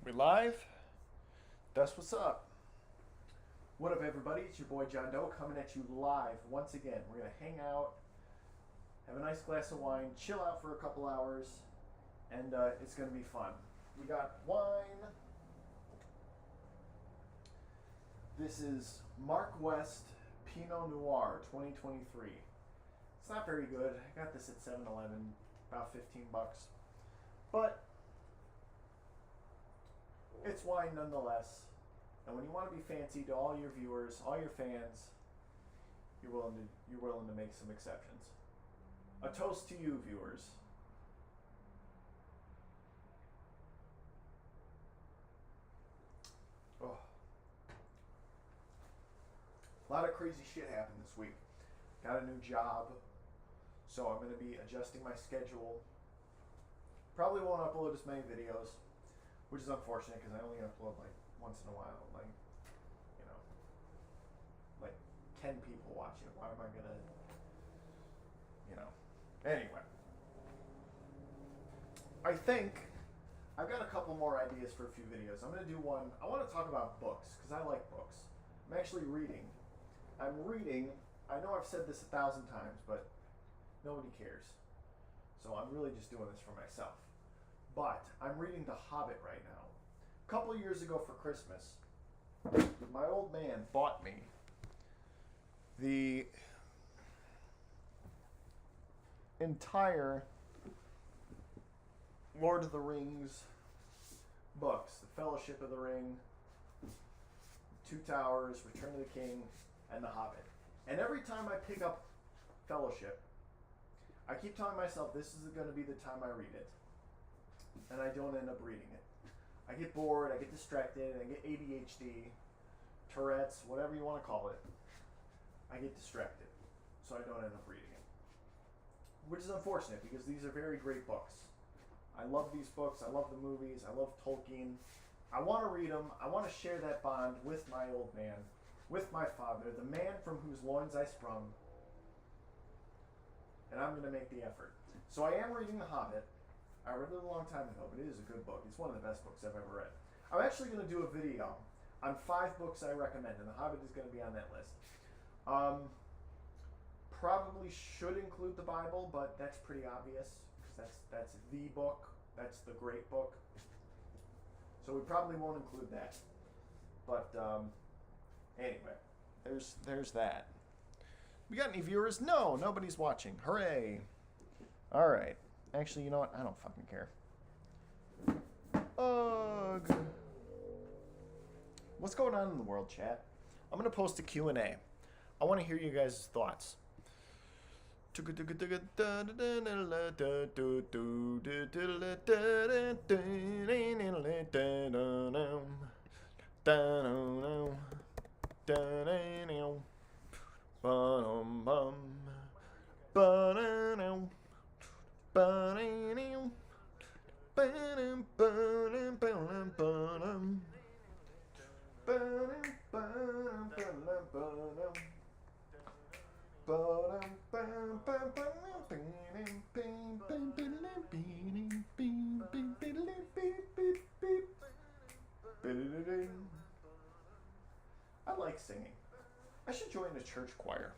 We live? That's what's up. What up, everybody? It's your boy JohnDeau coming at you live once again. We're going to hang out, have a nice glass of wine, chill out for a couple hours, and it's going to be fun. We got wine. This is Mark West Pinot Noir 2023. It's not very good. I got this at 7-Eleven, about 15 bucks. But it's wine nonetheless. And when you want to be fancy to all your viewers, all your fans, you're willing to make some exceptions. A toast to you, viewers. Oh. A lot of crazy shit happened this week. Got a new job, so I'm going to be adjusting my schedule. Probably won't upload as many videos, which is unfortunate because I only upload like once in a while, like, you know, like 10 people watching it. Why am I gonna, you know, anyway. I think I've got a couple more ideas for a few videos. I'm gonna do one. I want to talk about books because I like books. I'm actually reading. I'm reading. I know I've said this 1,000 times, but nobody cares. So I'm really just doing this for myself. But I'm reading The Hobbit right now. A couple years ago for Christmas, my old man bought me the entire Lord of the Rings books, The Fellowship of the Ring, Two Towers, Return of the King, and The Hobbit. And every time I pick up Fellowship, I keep telling myself this is going to be the time I read it. And I don't end up reading it. I get bored, I get distracted, I get ADHD, Tourette's, whatever you want to call it. I get distracted, so I don't end up reading it. Which is unfortunate because these are very great books. I love these books, I love the movies, I love Tolkien. I want to read them, I want to share that bond with my old man, with my father, the man from whose loins I sprung. And I'm going to make the effort. So I am reading The Hobbit. I read it a long time ago, but it is a good book. It's one of the best books I've ever read. I'm actually going to do a video on 5 books I recommend, and The Hobbit is going to be on that list. Probably should include the Bible, but that's pretty obvious because that's the book. That's the great book. So we probably won't include that. But anyway, there's that. We got any viewers? No, nobody's watching. Hooray! All right. Actually, you know what? I don't fucking care. Ugh. What's going on in the world, chat? I'm going to post a Q&A. I want to hear you guys' thoughts. I like singing. I should join a church choir.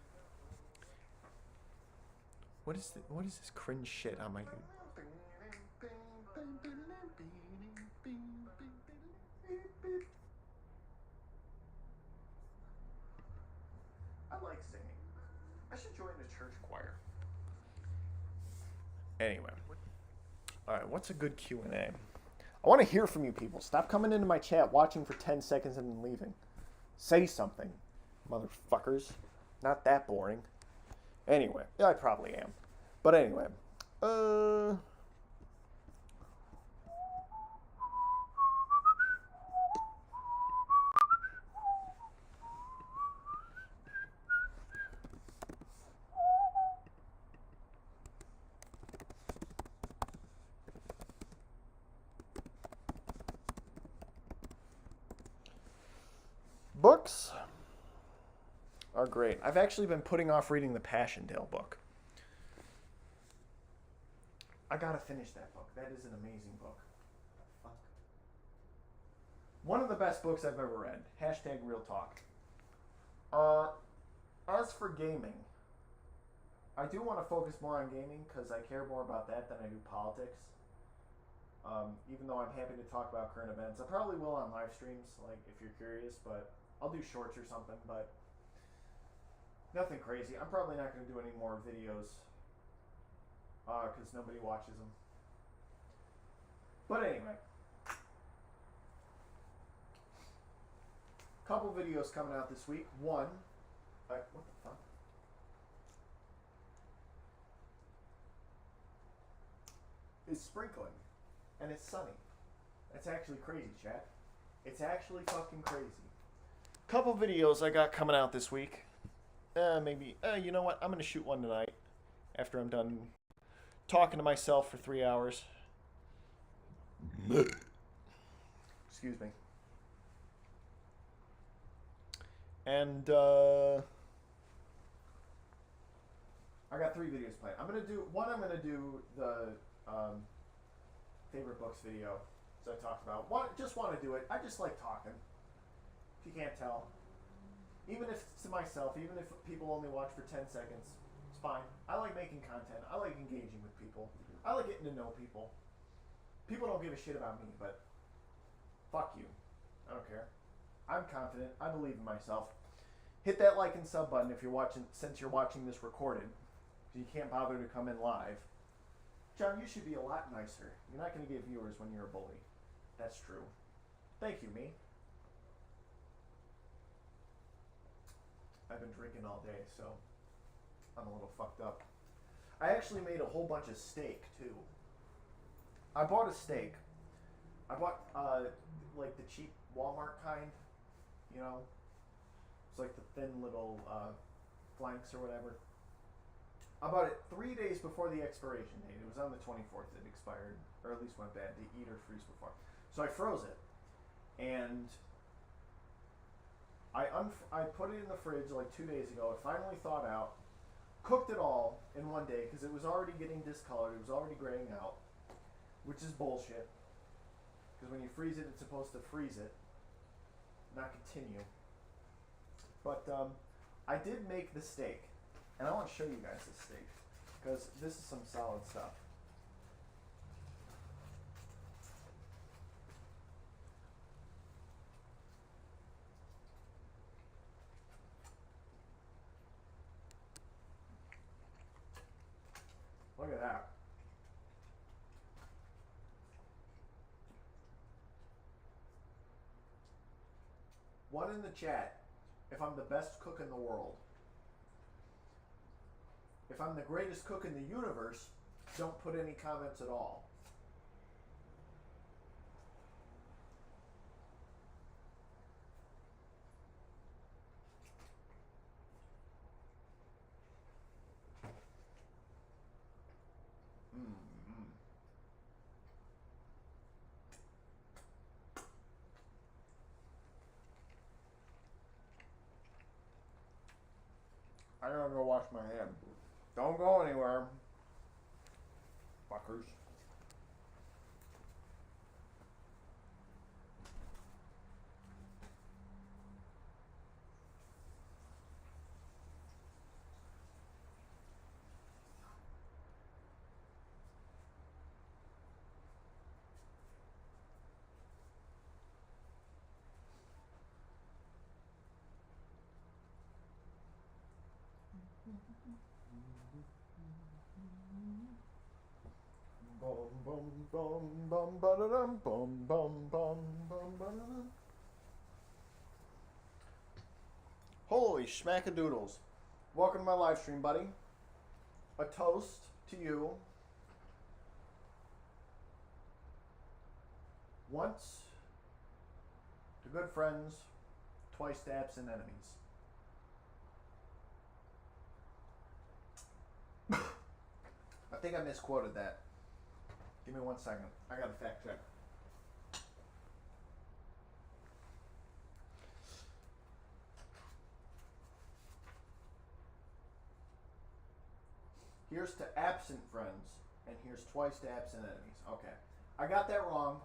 What is this cringe shit on my I like singing. I should join a church choir. Anyway. Alright, what's a good Q&A? I want to hear from you people. Stop coming into my chat, watching for 10 seconds and then leaving. Say something, motherfuckers. Not that boring. Anyway, yeah, I probably am. But anyway, books are great. I've actually been putting off reading the Passchendaele book. I gotta finish that book. That is an amazing book. Fuck. One of the best books I've ever read. Hashtag real talk. As for gaming, I do want to focus more on gaming because I care more about that than I do politics. Even though I'm happy to talk about current events, I probably will on live streams, like if you're curious, but I'll do shorts or something, but nothing crazy. I'm probably not going to do any more videos because nobody watches them. But anyway, couple videos coming out this week. One, what the fuck? It's sprinkling, and it's sunny. That's actually crazy, chat. It's actually fucking crazy. Couple videos I got coming out this week. Maybe, you know what? I'm going to shoot one tonight after I'm done talking to myself for 3 hours. Excuse me. And, I got 3 videos planned. I'm going to do the favorite books video, as I talked about. Just want to do it. I just like talking. If you can't tell. Even if it's to myself, even if people only watch for 10 seconds, it's fine. I like making content. I like engaging with people. I like getting to know people. People don't give a shit about me, but fuck you. I don't care. I'm confident. I believe in myself. Hit that like and sub button if you're watching, since you're watching this recorded. You can't bother to come in live. John, you should be a lot nicer. You're not going to get viewers when you're a bully. That's true. Thank you, me. I've been drinking all day, so I'm a little fucked up. I actually made a whole bunch of steak, too. I bought a steak. I bought, like, the cheap Walmart kind, you know? It's like the thin little flanks or whatever. I bought it 3 days before the expiration date. It was on the 24th it expired, or at least went bad to eat or freeze before. So I froze it, and I put it in the fridge like 2 days ago. It finally thawed out. Cooked it all in one day because it was already getting discolored. It was already graying out, which is bullshit. Because when you freeze it, it's supposed to freeze it, not continue. But I did make the steak, and I want to show you guys the steak because this is some solid stuff. Look at that. One in the chat if I'm the best cook in the world. If I'm the greatest cook in the universe, don't put any comments at all. I gotta go wash my hands. Don't go anywhere, fuckers. Bum bum bum bum ba-da-dum, bum bum bum bum ba-da-dum. Holy schmackadoodles. Welcome to my live stream, buddy. A toast to you. Once to good friends, twice to absent enemies. I think I misquoted that. Give me 1 second. I gotta fact check. Here's to absent friends, and here's twice to absent enemies. Okay. I got that wrong.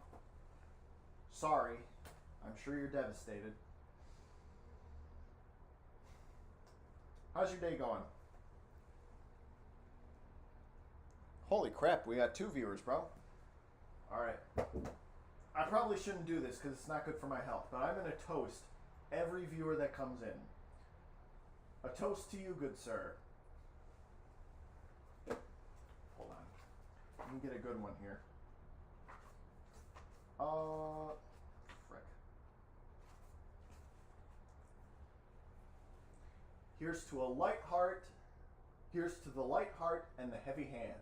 Sorry. I'm sure you're devastated. How's your day going? Holy crap, we got 2 viewers, bro. Alright. I probably shouldn't do this because it's not good for my health, but I'm going to toast every viewer that comes in. A toast to you, good sir. Hold on. Let me get a good one here. Frick. Here's to a light heart. Here's to the light heart and the heavy hand.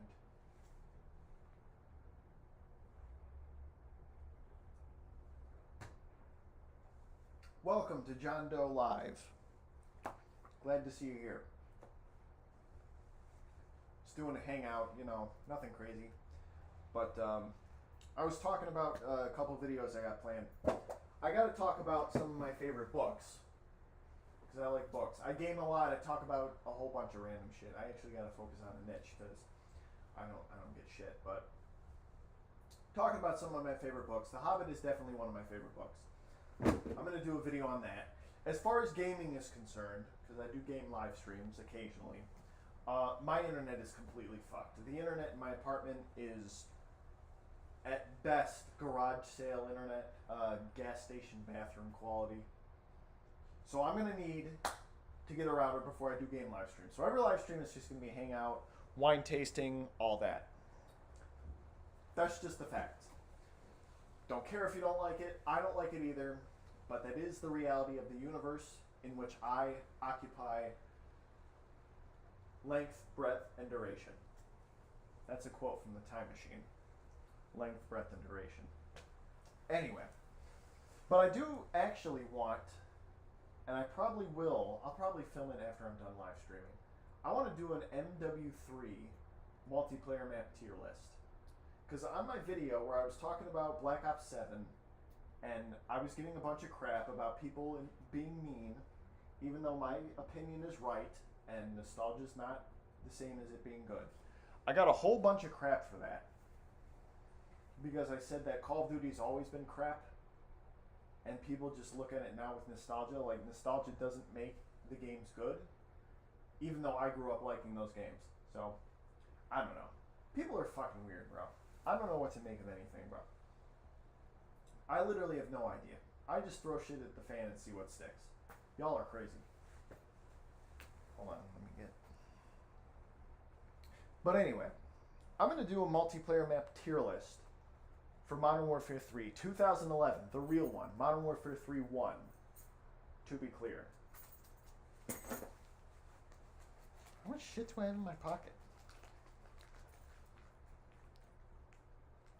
Welcome to JohnDeau Live. Glad to see you here. Just doing a hangout, you know, nothing crazy. But I was talking about a couple videos I got planned. I got to talk about some of my favorite books. Because I like books. I game a lot. I talk about a whole bunch of random shit. I actually got to focus on a niche because I don't get shit. But talking about some of my favorite books. The Hobbit is definitely one of my favorite books. I'm going to do a video on that. As far as gaming is concerned, because I do game live streams occasionally, my internet is completely fucked. The internet in my apartment is, at best, garage sale internet, gas station bathroom quality. So I'm going to need to get a router before I do game live streams. So every live stream is just going to be hangout, wine tasting, all that. That's just the facts. Don't care if you don't like it. I don't like it either. But that is the reality of the universe in which I occupy length, breadth, and duration. That's a quote from the Time Machine. Length, breadth, and duration. Anyway. But I do actually want, and I probably will, I'll probably film it after I'm done live streaming. I want to do an MW3 multiplayer map tier list. Because on my video where I was talking about Black Ops 7, and I was getting a bunch of crap about people being mean, even though my opinion is right, and nostalgia's not the same as it being good. I got a whole bunch of crap for that. Because I said that Call of Duty's always been crap, and people just look at it now with nostalgia. Like, nostalgia doesn't make the games good, even though I grew up liking those games. So, I don't know. People are fucking weird, bro. I don't know what to make of anything, bro. I literally have no idea. I just throw shit at the fan and see what sticks. Y'all are crazy. Hold on, let me get... But anyway, I'm going to do a multiplayer map tier list for Modern Warfare 3, 2011, the real one. Modern Warfare 3 1, to be clear. How much shit do I have in my pocket?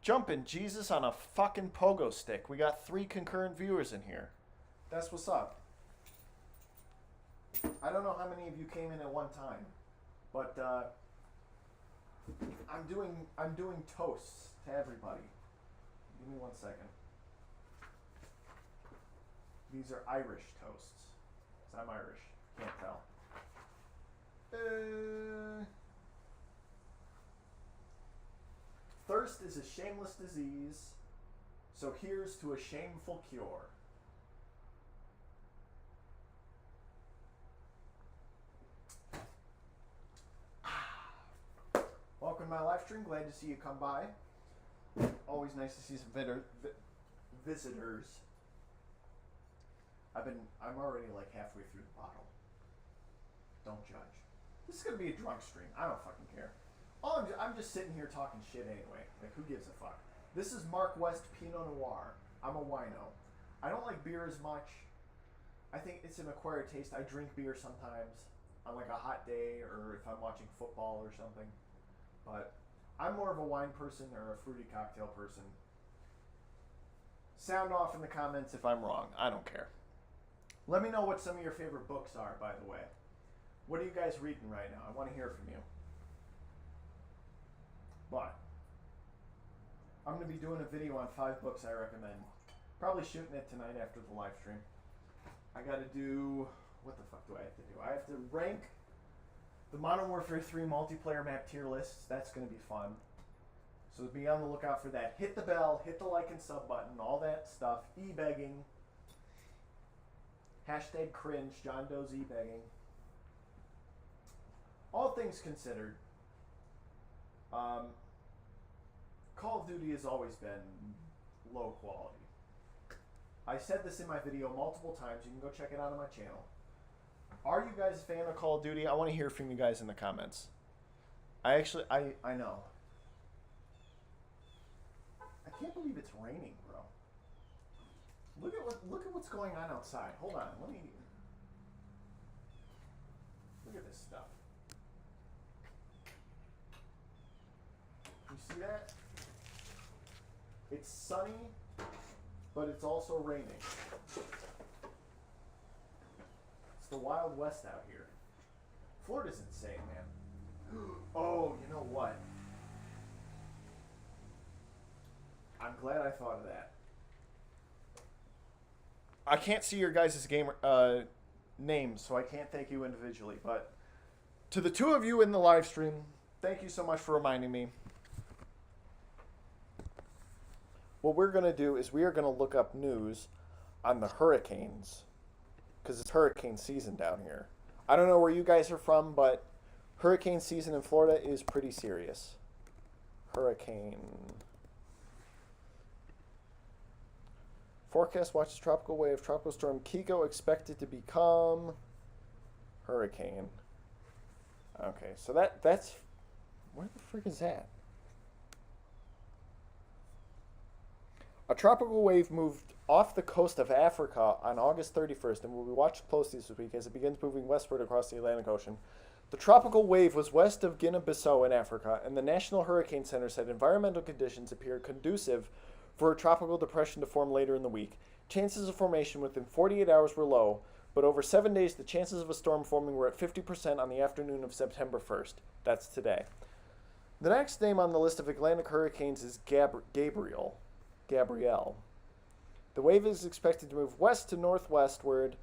Jumping Jesus on a fucking pogo stick. We got 3 concurrent viewers in here. That's what's up. I don't know how many of you came in at one time, but I'm doing toasts to everybody. Give me 1 second. These are Irish toasts. 'Cause I'm Irish. Can't tell. Thirst is a shameless disease, so here's to a shameful cure. Welcome to my live stream. Glad to see you come by. Always nice to see some visitors. I'm already like halfway through the bottle. Don't judge. This is gonna be a drunk stream. I don't fucking care. I'm just sitting here talking shit anyway. Like, who gives a fuck? This is Mark West Pinot Noir. I'm a wino. I don't like beer as much. I think it's an acquired taste. I drink beer sometimes on like a hot day or if I'm watching football or something. But I'm more of a wine person or a fruity cocktail person. Sound off in the comments if I'm wrong. I don't care. Let me know what some of your favorite books are, by the way. What are you guys reading right now? I want to hear from you. But I'm going to be doing a video on 5 books I recommend. Probably shooting it tonight after the live stream. I got to do... What the fuck do I have to do? I have to rank the Modern Warfare 3 multiplayer map tier lists. That's going to be fun. So be on the lookout for that. Hit the bell, hit the like and sub button, all that stuff. E-begging. Hashtag cringe, JohnDeau begging. All things considered, Call of Duty has always been low quality. I said this in my video multiple times. You can go check it out on my channel. Are you guys a fan of Call of Duty? I want to hear from you guys in the comments. I know. I can't believe it's raining, bro. Look at what's going on outside. Hold on, look at this stuff. You see that? It's sunny, but it's also raining. It's the Wild West out here. Florida's insane, man. Oh, you know what? I'm glad I thought of that. I can't see your guys' names, so I can't thank you individually. But to the two of you in the live stream, thank you so much for reminding me. What we're going to do is we are going to look up news on the hurricanes, because it's hurricane season down here. I don't know where you guys are from, but hurricane season in Florida is pretty serious. Hurricane. Forecast watches tropical wave. Tropical storm Kiko expected to become hurricane. Okay, so that's... Where the frick is that? A tropical wave moved off the coast of Africa on August 31st and will be watched closely this week as it begins moving westward across the Atlantic Ocean. The tropical wave was west of Guinea-Bissau in Africa, and the National Hurricane Center said environmental conditions appear conducive for a tropical depression to form later in the week. Chances of formation within 48 hours were low, but over 7 days the chances of a storm forming were at 50% on the afternoon of September 1st. That's today. The next name on the list of Atlantic hurricanes is Gabrielle. The wave is expected to move west to northwestward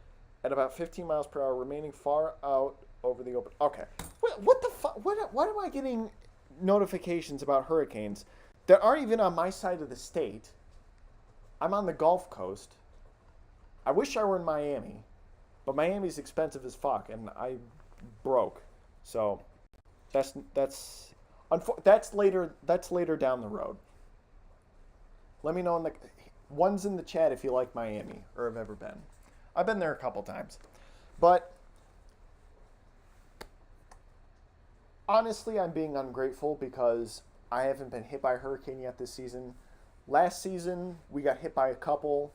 at about 15 miles per hour, remaining far out over the open. Okay. What the fuck? Why am I getting notifications about hurricanes that aren't even on my side of the state? I'm on the Gulf Coast. I wish I were in Miami, but Miami's expensive as fuck, and I broke. So that's later down the road. Let me know in the ones in the chat if you like Miami or have ever been. I've been there a couple times. But honestly, I'm being ungrateful because I haven't been hit by a hurricane yet this season. Last season, we got hit by a couple.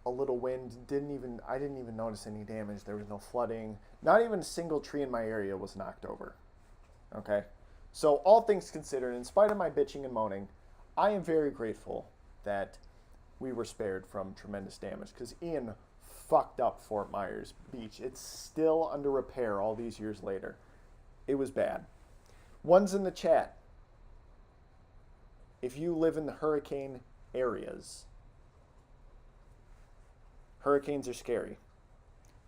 A little wind. I didn't even notice any damage. There was no flooding. Not even a single tree in my area was knocked over. Okay? So all things considered, in spite of my bitching and moaning, I am very grateful that we were spared from tremendous damage because Ian fucked up Fort Myers Beach. It's still under repair all these years later. It was bad. One's in the chat. If you live in the hurricane areas, hurricanes are scary.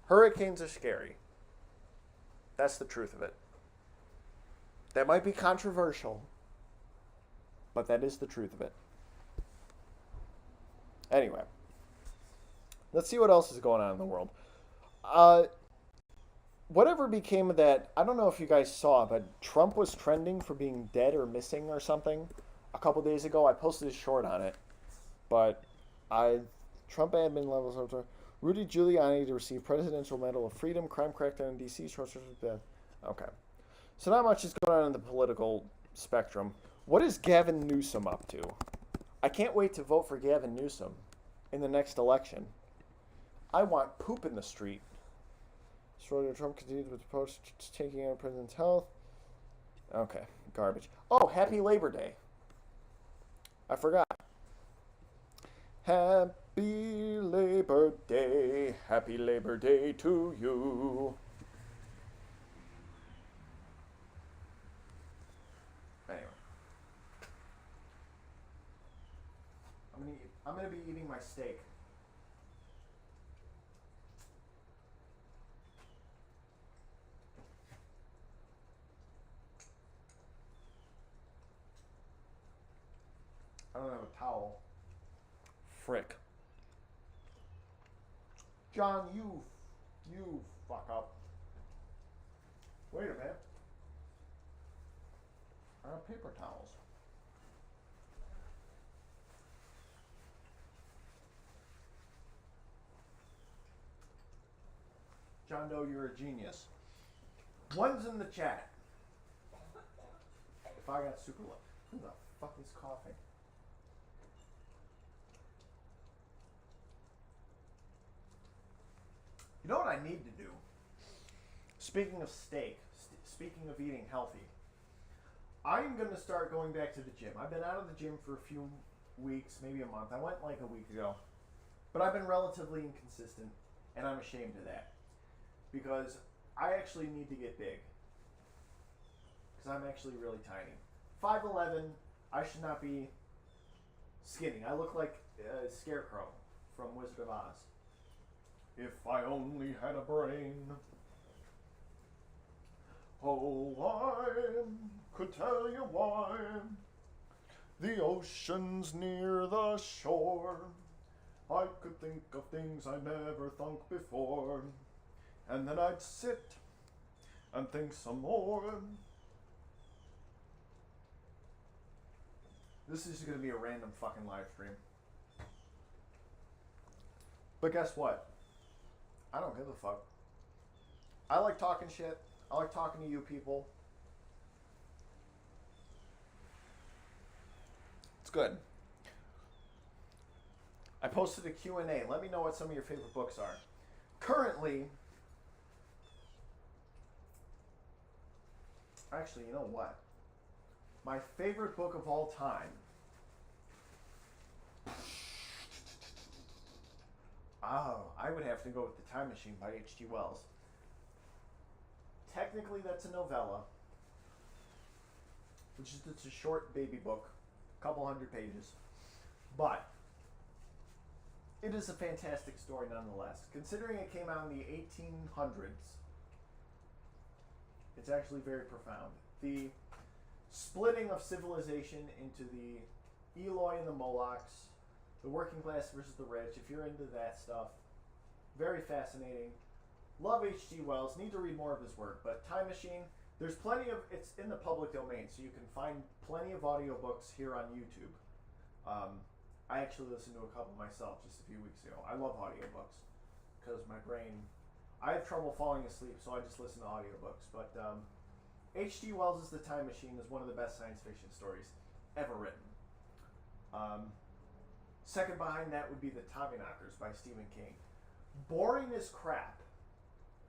Hurricanes are scary. That's the truth of it. That might be controversial, but that is the truth of it. Anyway, let's see what else is going on in the world. Whatever became of that, I don't know if you guys saw, but Trump was trending for being dead or missing or something a couple days ago. I posted a short on it, but Trump admin levels up to Rudy Giuliani to receive Presidential Medal of Freedom, crime crackdown in D.C. Okay. So not much is going on in the political spectrum. What is Gavin Newsom up to? I can't wait to vote for Gavin Newsom in the next election. I want poop in the street. Trump continues with the approach to taking out president's health. Okay, garbage. Oh, happy Labor Day. I forgot. Happy Labor Day. Happy Labor Day to you. Anyway. I'm gonna be eating my steak. I don't have a towel. Frick. John, you fuck up. Wait a minute. I have paper towels. JohnDeau, you're a genius. One's in the chat. If I got super luck. Who the fuck is coughing? You know what I need to do? Speaking of steak, speaking of eating healthy, I'm going to start going back to the gym. I've been out of the gym for a few weeks, maybe a month. I went like a week ago. But I've been relatively inconsistent, and I'm ashamed of that. Because I actually need to get big. Because I'm actually really tiny. 5'11", I should not be skinny. I look like a scarecrow from Wizard of Oz. If I only had a brain. Oh, I could tell you why. The ocean's near the shore. I could think of things I never thunk before. And then I'd sit and think some more. This is going to be a random fucking live stream. But guess what? I don't give a fuck. I like talking shit. I like talking to you people. It's good. I posted a Q&A. Let me know what some of your favorite books are. Currently, actually, you know what? My favorite book of all time. Oh, I would have to go with The Time Machine by H.G. Wells. Technically, that's a novella, which is it's a short baby book, a couple hundred pages, but it is a fantastic story nonetheless. Considering it came out in the 1800s, it's actually very profound. The splitting of civilization into the Eloi and the Molochs, the working class versus the rich, if you're into that stuff, very fascinating. Love H.G. Wells, need to read more of his work, but Time Machine, there's plenty of, it's in the public domain, so you can find plenty of audiobooks here on YouTube. I actually listened to a couple myself just a few weeks ago. I love audiobooks, because my brain, I have trouble falling asleep, so I just listen to audiobooks, but H.G. Wells' The Time Machine is one of the best science fiction stories ever written. Second behind that would be The Tommyknockers by Stephen King. Boring as crap.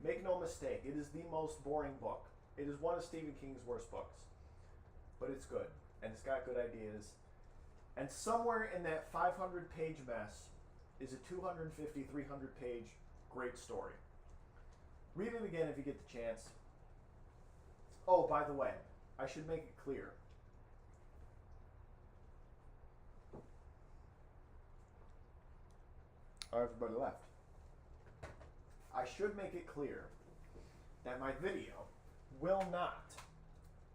Make no mistake, it is the most boring book. It is one of Stephen King's worst books. But it's good, and it's got good ideas. And somewhere in that 500-page mess is a 250, 300-page great story. Read it again if you get the chance. Oh, by the way, I should make it clear. Oh, everybody left. I should make it clear that my video will not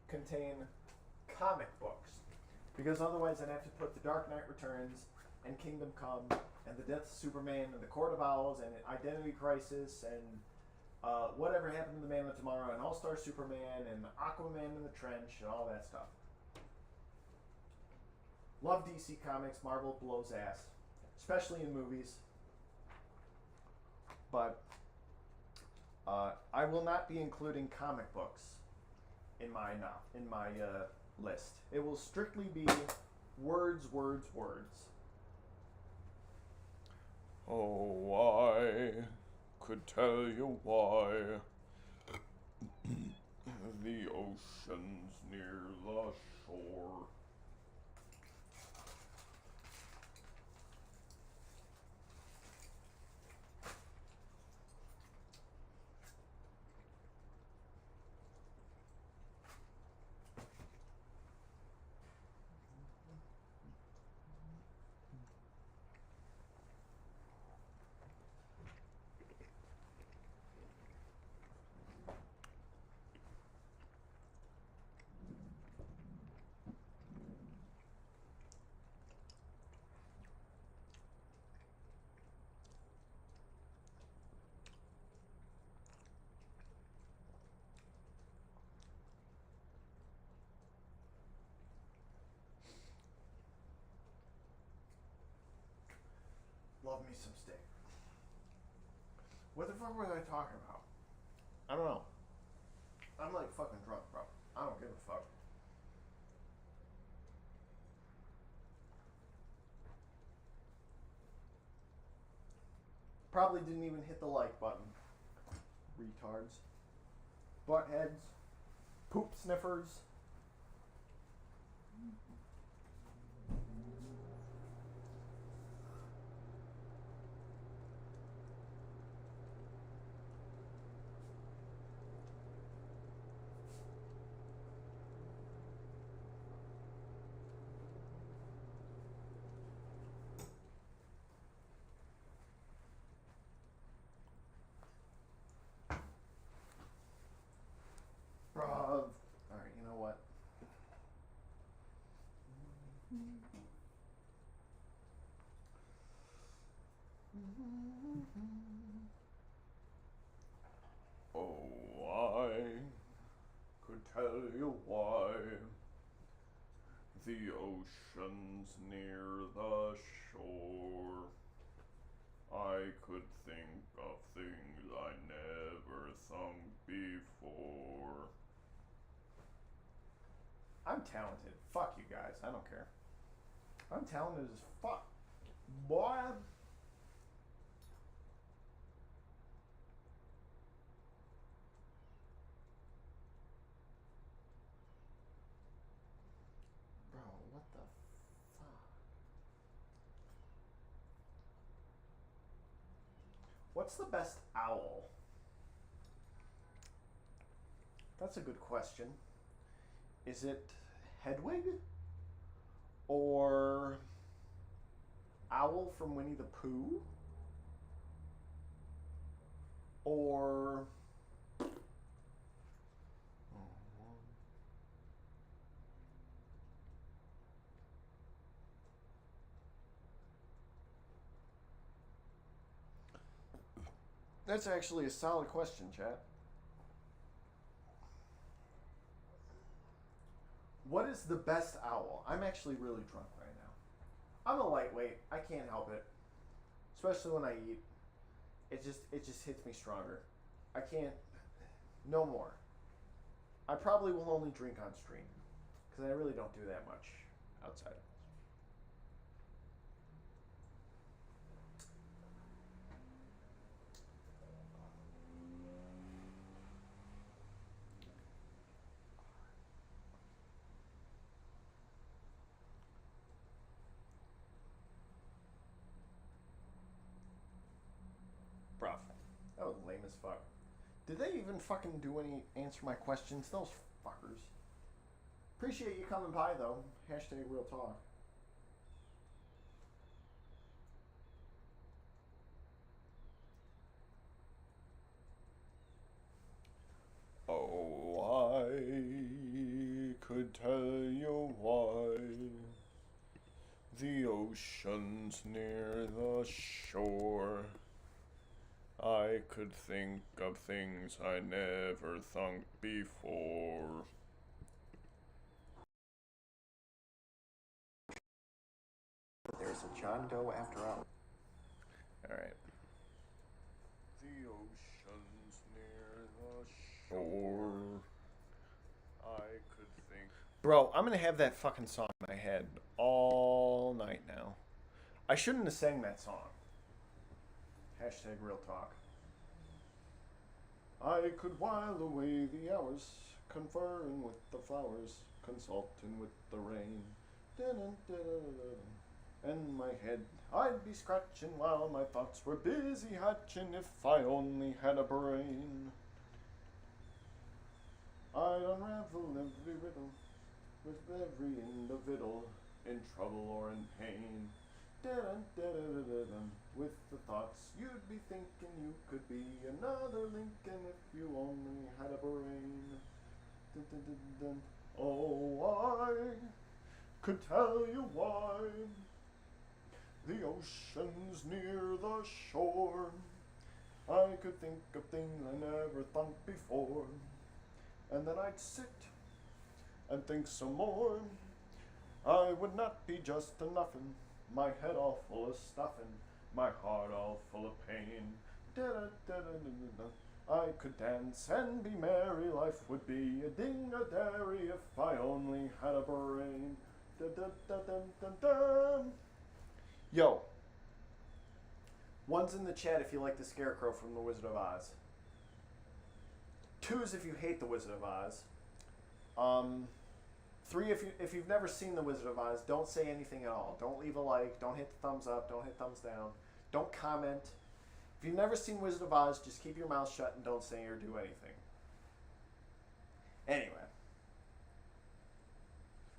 contain comic books, because otherwise I'd have to put The Dark Knight Returns and Kingdom Come and The Death of Superman and The Court of Owls and Identity Crisis and Whatever Happened to the Man of Tomorrow and All-Star Superman and Aquaman in the Trench and all that stuff. Love DC Comics. Marvel blows ass, especially in movies. But I will not be including comic books in my list. It will strictly be words. Oh, I could tell you why the ocean's near the shore. love me some steak. What the fuck was I talking about? I don't know. I'm like fucking drunk, bro. I don't give a fuck. Probably didn't even hit the like button. Retards. Buttheads. Poop sniffers. Alright, you know what? Oh, I could tell you why the ocean's near the shore. I could think of things I never sung before. I'm talented. Fuck you guys. I don't care. I'm talented as fuck. Boy. Bro, what the fuck? What's the best owl? That's a good question. Is it Hedwig? Or Owl from Winnie the Pooh? Or that's actually a solid question, chat. What is the best owl? I'm actually really drunk right now. I'm a lightweight. I can't help it. Especially when I eat. It just hits me stronger. I can't. No more. I probably will only drink on stream. Because I really don't do that much outside. Bruh. That was lame as fuck. Did they even fucking answer my questions? Those fuckers. Appreciate you coming by though. Hashtag real talk. Oh, I could tell you why the ocean's near the shore. I could think of things I never thunk before. There's a JohnDeau after hours. Alright. The ocean's near the shore. I could think. Bro, I'm gonna have that fucking song in my head all night now. I shouldn't have sang that song. Hashtag real talk. I could while away the hours, conferring with the flowers, consulting with the rain. In my head, I'd be scratching while my thoughts were busy hatching if I only had a brain. I'd unravel every riddle with every individual in trouble or in pain. With the thoughts you'd be thinking you could be another Lincoln if you only had a brain. Oh, I could tell you why the ocean's near the shore. I could think of things I never thought before. And then I'd sit and think some more. I would not be just a nothing, my head all full of stuffing. my heart all full of pain. Da-da-da-da-da-da. I could dance and be merry, life would be a ding-a-dairy if I only had a brain. Da-da-da-dum-dum-dum. Yo, one's in the chat if you like the Scarecrow from The Wizard of Oz. Two's if you hate The Wizard of Oz. Three, if you've never seen The Wizard of Oz, don't say anything at all. Don't leave a like. Don't hit the thumbs up. Don't hit thumbs down. Don't comment. If you've never seen Wizard of Oz, just keep your mouth shut and don't say or do anything. Anyway,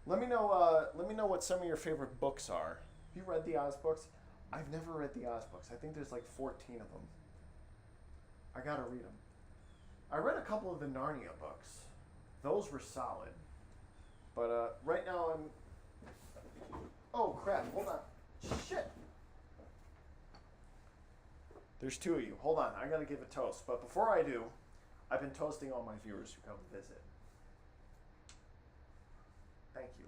let me know. Let me know what some of your favorite books are. Have you read the Oz books? I've never read the Oz books. I think there's like 14 of them. I gotta read them. I read a couple of the Narnia books. Those were solid. But right now I'm... Oh, crap. Hold on. Shit. There's two of you. Hold on. I got to give a toast. But before I do, I've been toasting all my viewers who come visit. Thank you.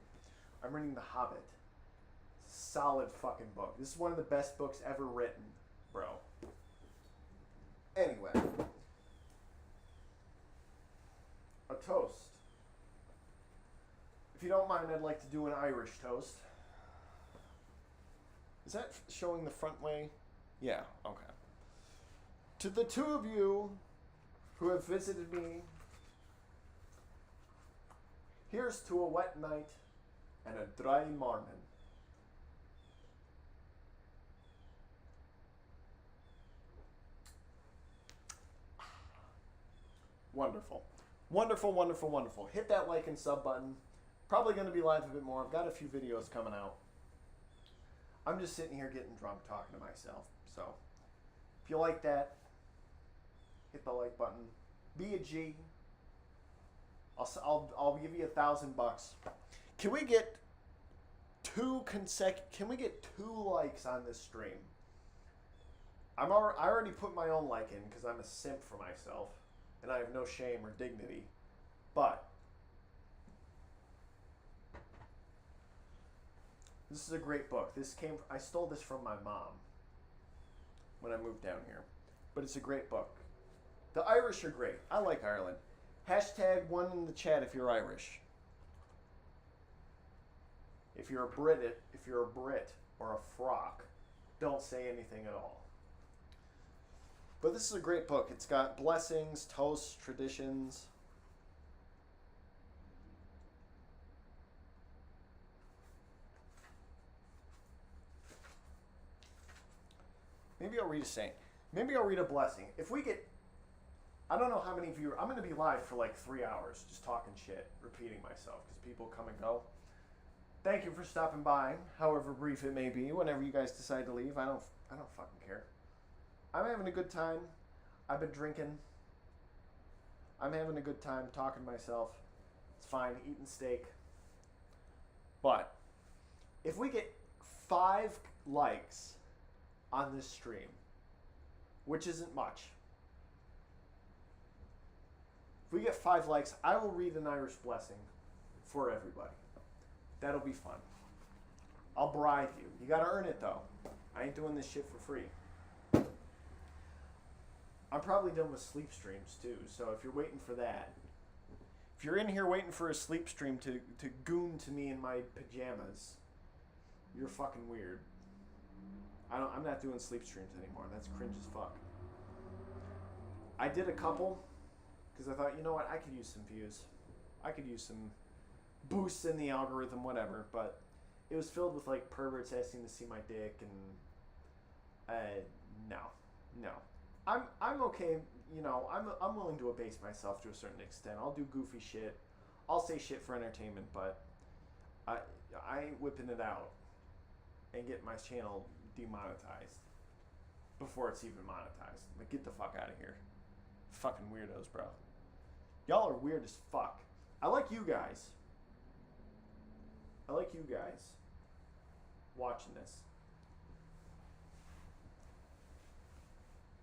I'm reading The Hobbit. Solid fucking book. This is one of the best books ever written, bro. Anyway. A toast. If you don't mind, I'd like to do an Irish toast. Is that showing the front way? Yeah, okay. To the two of you who have visited me, here's to a wet night and a dry morning. Wonderful. Wonderful, wonderful, wonderful. Hit that like and sub button. Probably going to be live a bit more. I've got a few videos coming out. I'm just sitting here getting drunk talking to myself. So, if you like that, hit the like button. Be a G. I'll give you $1,000. Can we get Can we get 2 likes on this stream? I already put my own like in because I'm a simp for myself, and I have no shame or dignity. But this is a great book. I stole this from my mom when I moved down here. But it's a great book. The Irish are great. I like Ireland. #1 in the chat if you're Irish. If you're a Brit or a frock, don't say anything at all. But this is a great book. It's got blessings, toasts, traditions. Maybe I'll read a saint. Maybe I'll read a blessing. If we get, I don't know how many viewers, I'm going to be live for like 3 hours just talking shit, repeating myself because people come and go. Thank you for stopping by, however brief it may be, whenever you guys decide to leave. I don't fucking care. I'm having a good time. I've been drinking. I'm having a good time talking to myself. It's fine, eating steak. But if we get 5 likes on this stream, which isn't much, if we get 5 likes, I will read an Irish blessing for everybody. That'll be fun. I'll bribe you. You gotta earn it though. I ain't doing this shit for free. I'm probably done with sleep streams too, so if you're waiting for that, if you're in here waiting for a sleep stream to goon to me in my pajamas, you're fucking weird. I'm not doing sleep streams anymore. That's cringe as fuck. I did a couple because I thought, you know what, I could use some views. I could use some boosts in the algorithm, whatever, but it was filled with like perverts asking to see my dick and no. I'm okay, you know, I'm willing to abase myself to a certain extent. I'll do goofy shit. I'll say shit for entertainment, but I ain't whipping it out and get my channel demonetized before it's even monetized. Like, get the fuck out of here. Fucking weirdos, bro. Y'all are weird as fuck. I like you guys. I like you guys watching this.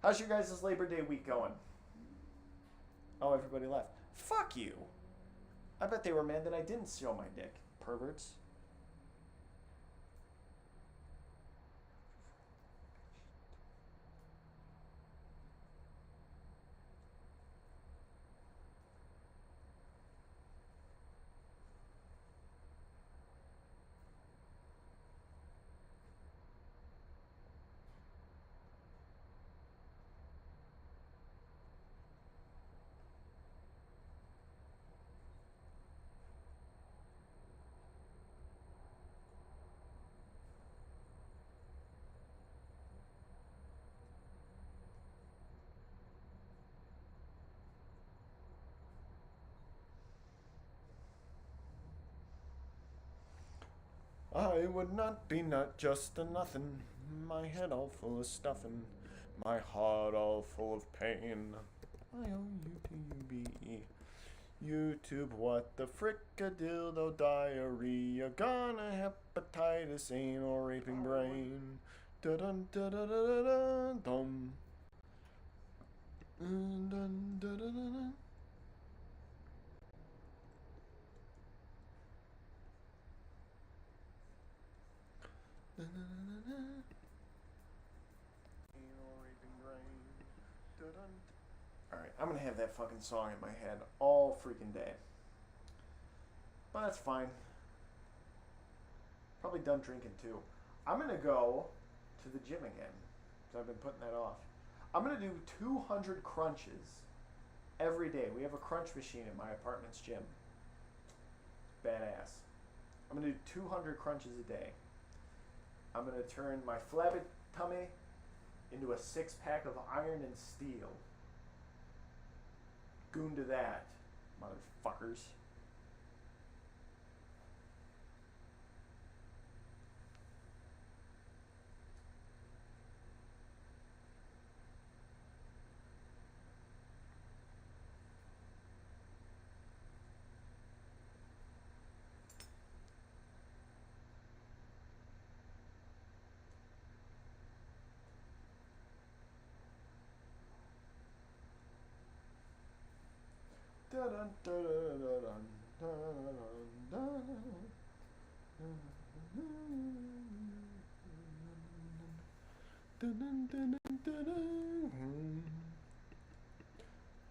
How's your guys' Labor Day week going? Oh, everybody left. Fuck you. I bet they were mad that I didn't show my dick. Perverts. I would not be not just a nothing. My head all full of stuffing. My heart all full of pain. I owe you to UBE. YouTube, what the frickadildo diarrhea? Gonna hepatitis, anal raping brain. Da dun da da da da da dum. Dun dun da da da da. Alright, I'm gonna have that fucking song in my head all freaking day. But that's fine. Probably done drinking too. I'm gonna go to the gym again. Because I've been putting that off. I'm gonna do 200 crunches every day. We have a crunch machine in my apartment's gym. Badass. I'm gonna do 200 crunches a day. I'm gonna turn my flabby tummy into a 6-pack of iron and steel. Goon to that, motherfuckers.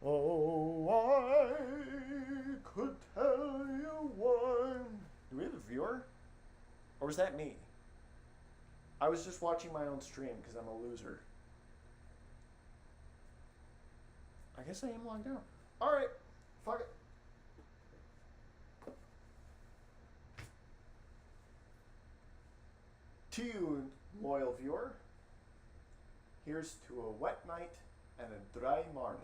Oh, I could tell you one. Do we have a viewer? Or was that me? I was just watching my own stream because I'm a loser. I guess I am logged out. Alright, fuck it. To you, loyal viewer, here's to a wet night and a dry morning.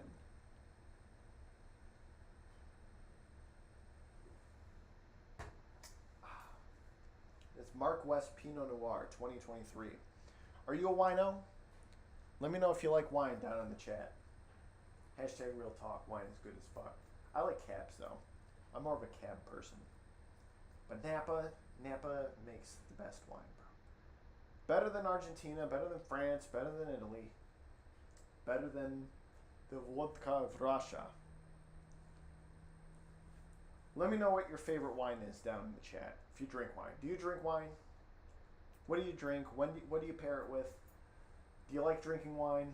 It's Mark West Pinot Noir 2023. Are you a wino? Let me know if you like wine down in the chat. Hashtag real talk. Wine is good as fuck. I like cabs though. I'm more of a cab person. But Napa makes the best wine, bro. Better than Argentina, better than France, better than Italy, better than the vodka of Russia. Let me know what your favorite wine is down in the chat. If you drink wine. Do you drink wine? What do you drink? What do you pair it with? Do you like drinking wine?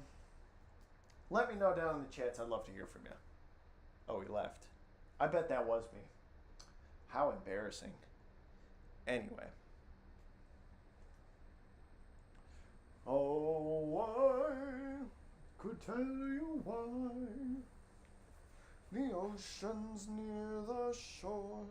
Let me know down in the chats. I'd love to hear from you. Oh, he left. I bet that was me. How embarrassing. Anyway. Oh, I could tell you why the ocean's near the shore.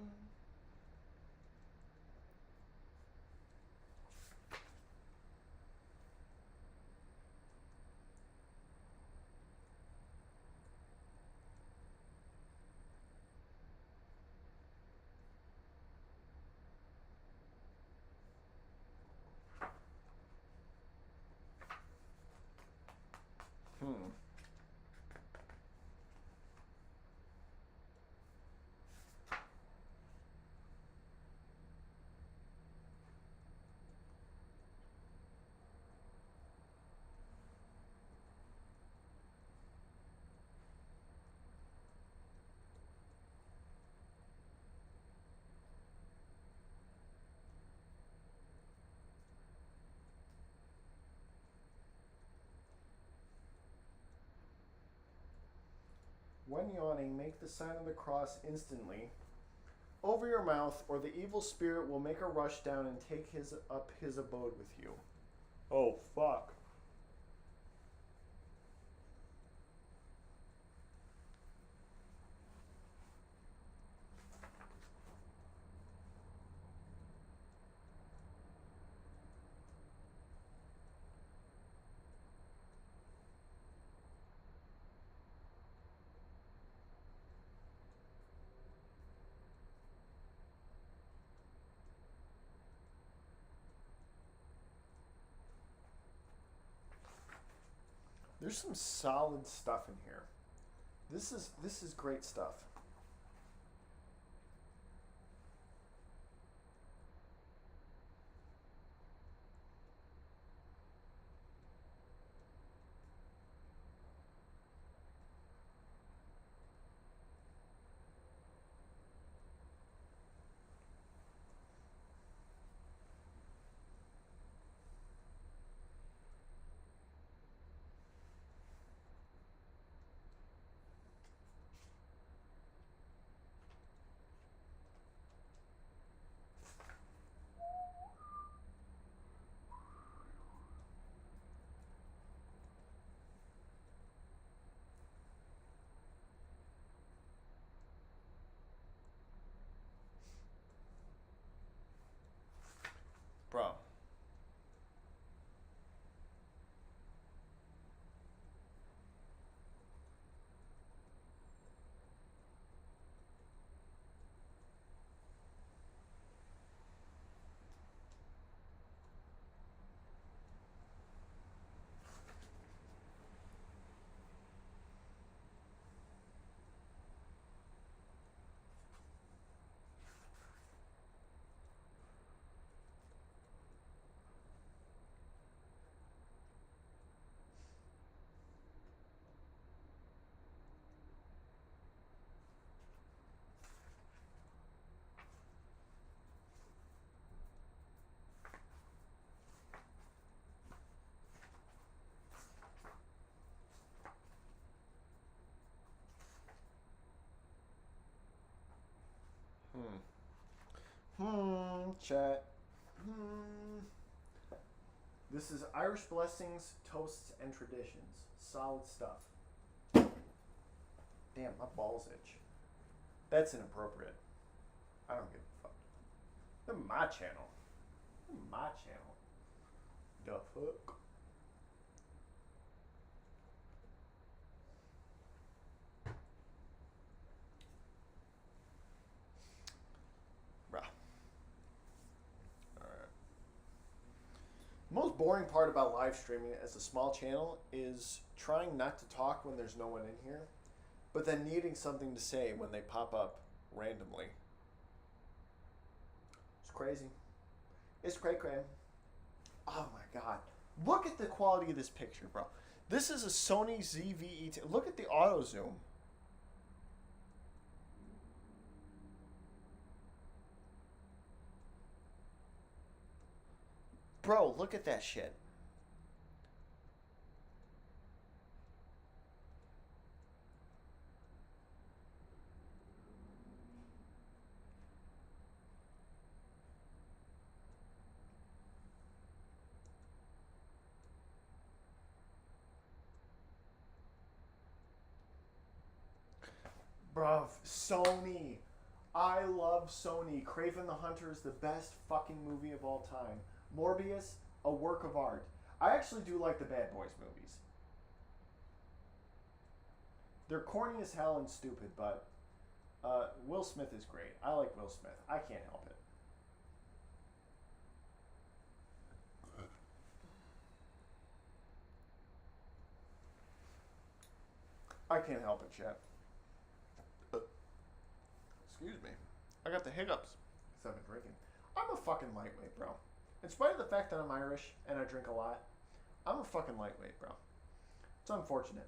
When yawning, make the sign of the cross instantly over your mouth, or the evil spirit will make a rush down and take up his abode with you. Oh, fuck. There's some solid stuff in here. This is great stuff. Bro. Chat. This is Irish Blessings, Toasts, and Traditions. Solid stuff. Damn, my balls itch. That's inappropriate. I don't give a fuck. This is my channel. This is my channel. The fuck? Most boring part about live streaming as a small channel is trying not to talk when there's no one in here, but then needing something to say when they pop up randomly. It's crazy. It's cray-cray. Oh my god. Look at the quality of this picture, bro. This is a Sony ZV-E10. Look at the auto zoom. Bro, look at that shit. Bruv, Sony. I love Sony. Kraven the Hunter is the best fucking movie of all time. Morbius, a work of art. I actually do like the Bad Boys movies. They're corny as hell and stupid, but Will Smith is great. I like Will Smith. I can't help it. I can't help it, chat. Excuse me. I got the hiccups because I've been drinking. I'm a fucking lightweight, bro. In spite of the fact that I'm Irish and I drink a lot, I'm a fucking lightweight, bro. It's unfortunate.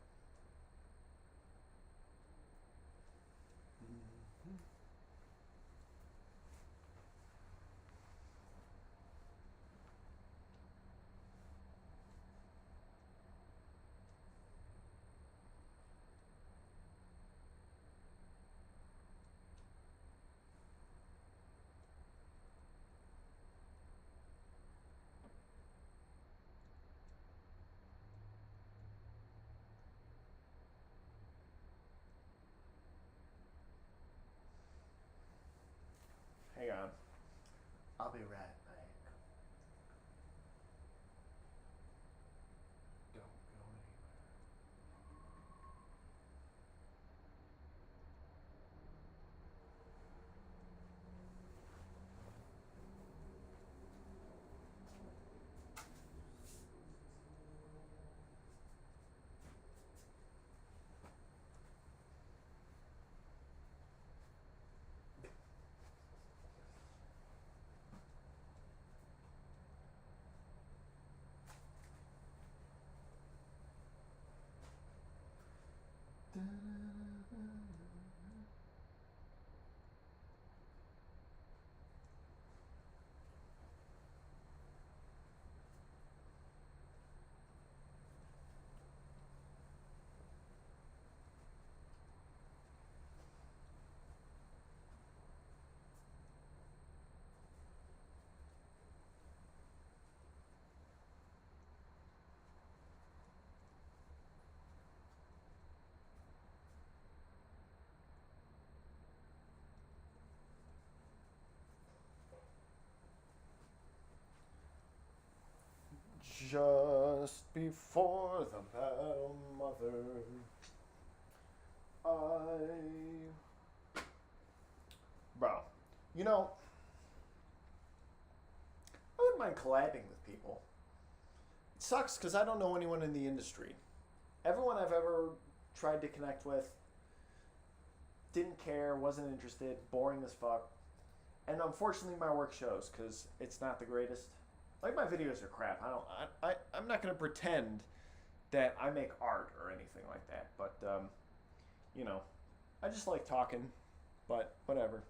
just before the battle, mother, bro, you know, I wouldn't mind collabing with people. It sucks because I don't know anyone in the industry. Everyone I've ever tried to connect with didn't care, wasn't interested, boring as fuck. And unfortunately, my work shows because it's not the greatest. Like, my videos are crap. I'm not gonna pretend that I make art or anything like that. But you know, I just like talking. But whatever.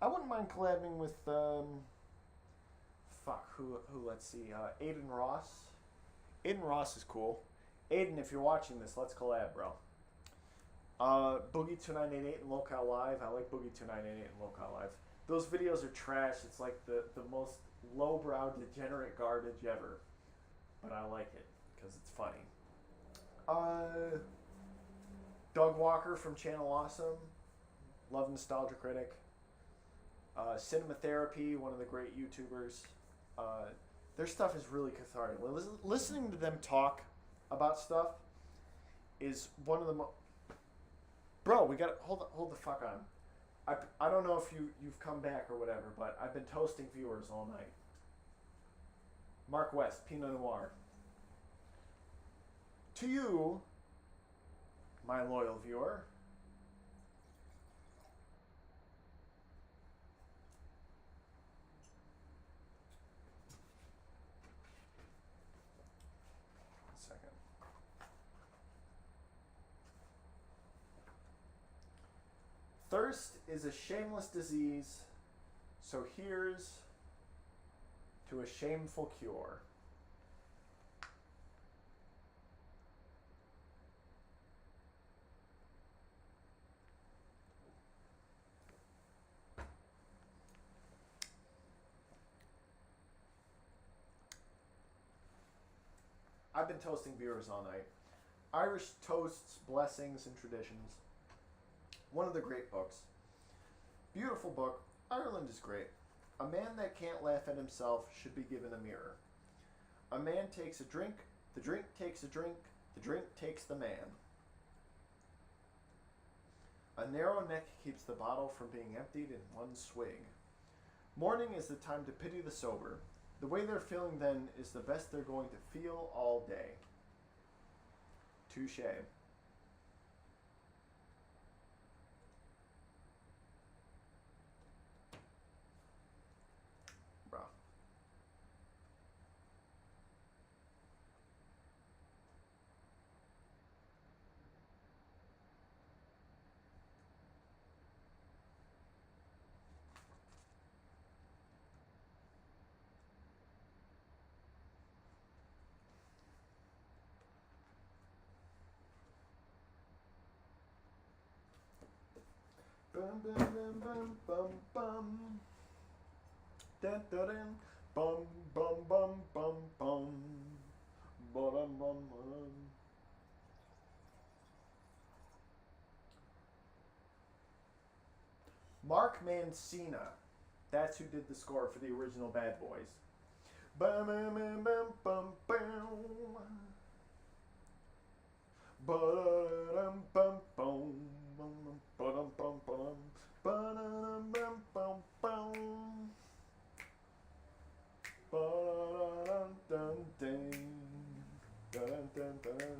I wouldn't mind collabing with who? Let's see, Aiden Ross. Aiden Ross is cool. Aiden, if you're watching this, let's collab, bro. Boogie 2988 and Locale Live. I like Boogie 2988 and Locale Live. Those videos are trash. It's like the most lowbrow, degenerate garbage ever. But I like it because it's funny. Doug Walker from Channel Awesome. Love Nostalgia Critic. Cinema Therapy, one of the great YouTubers. Their stuff is really cathartic. Listening to them talk about stuff is one of the Bro, we got hold the fuck on. I don't know if you've come back or whatever, but I've been toasting viewers all night. Mark West, Pinot Noir. To you, my loyal viewer, thirst is a shameless disease, so here's to a shameful cure. I've been toasting viewers all night. Irish Toasts, Blessings, and Traditions. One of the great books. Beautiful book. Ireland is great. A man that can't laugh at himself should be given a mirror. A man takes a drink, the drink takes a drink, the drink takes the man. A narrow neck keeps the bottle from being emptied in one swig. Morning is the time to pity the sober. The way they're feeling then is the best they're going to feel all day. Touché. Bro. Bum bum bum bum bum bum. Dun dun dun. Bum bum bum bum bum. Bum bum bum. Mark Mancina. That's who did the score for the original Bad Boys. Bum bum bum bum bum bum. Ba-dum bum bum. Ba-dum bum bum. Ba-dum bum bum bum. Ba-dum dum dum. Dun dun dun.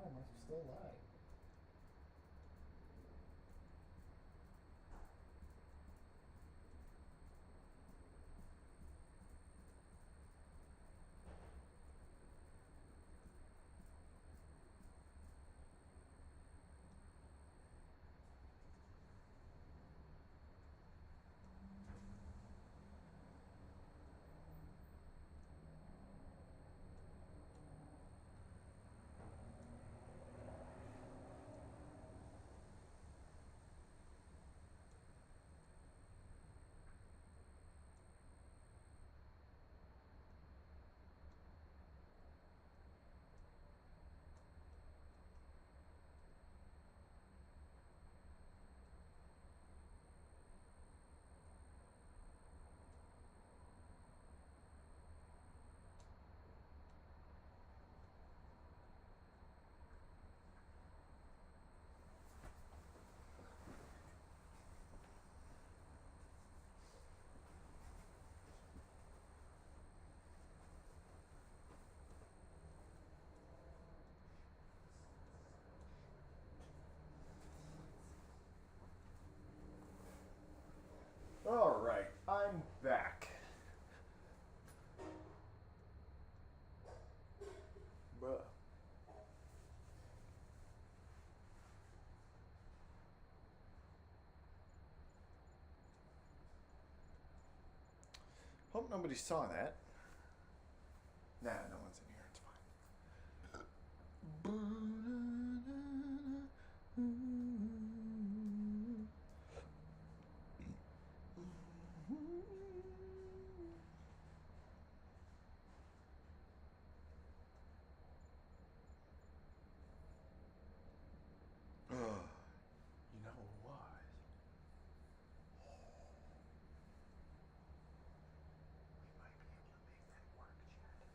Oh, I'm still alive. All right, I'm back. Bruh. Hope nobody saw that. Nah, no one's in here. It's fine. You know what? We might be able to make that work, Chad.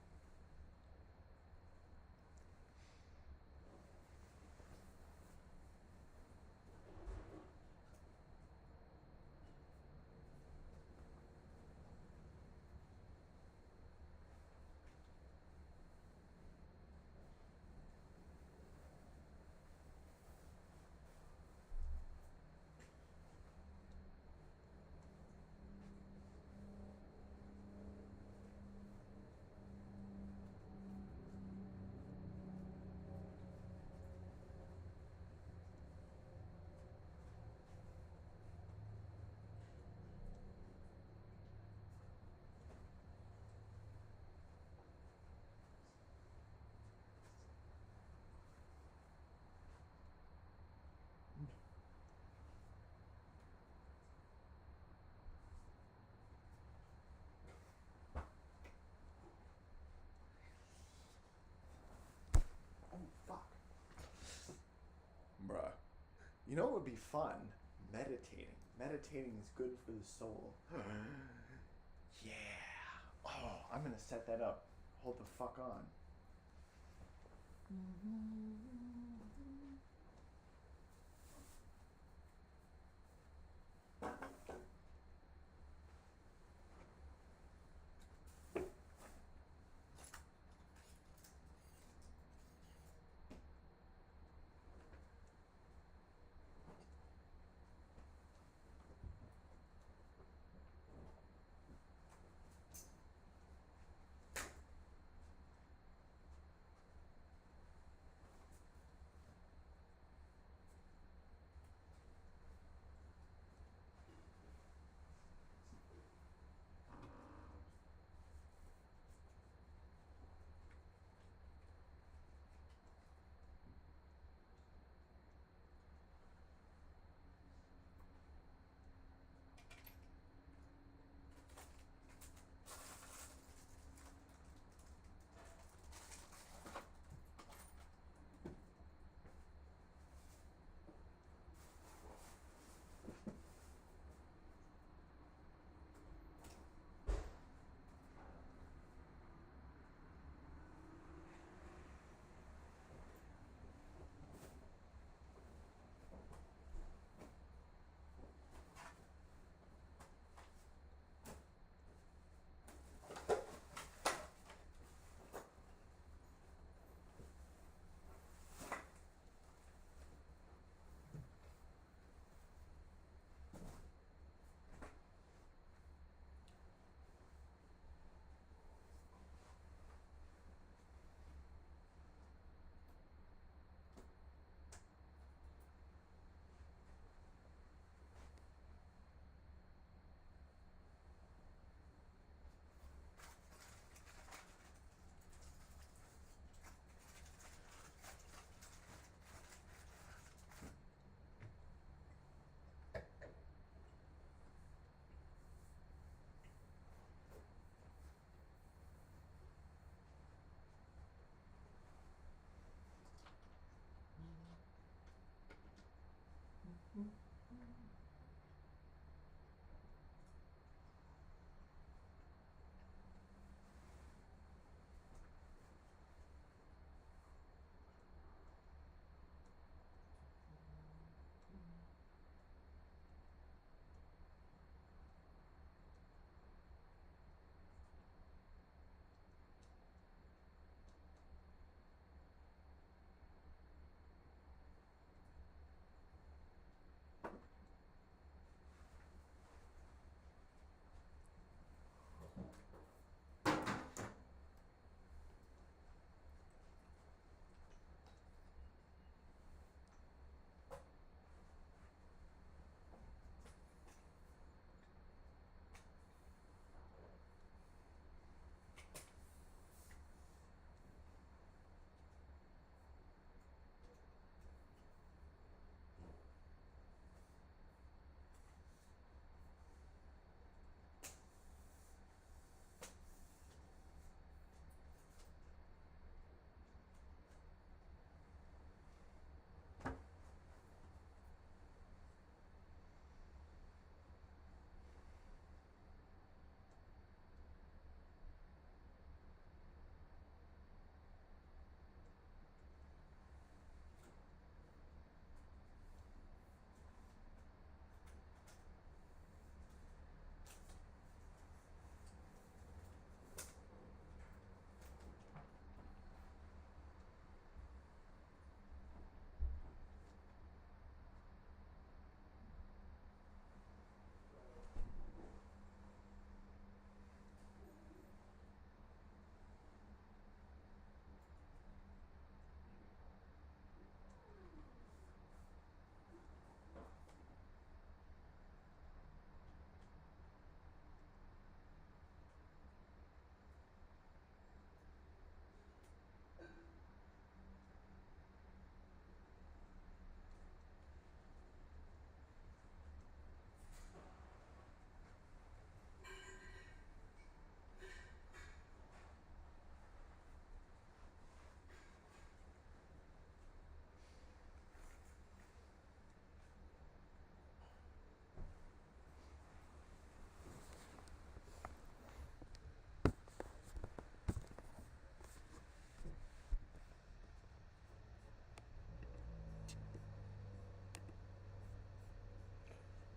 You know what would be fun? Meditating. Meditating is good for the soul. Yeah. Oh, I'm gonna set that up. Hold the fuck on.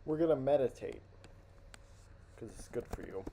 we're going to meditate because it's good for you.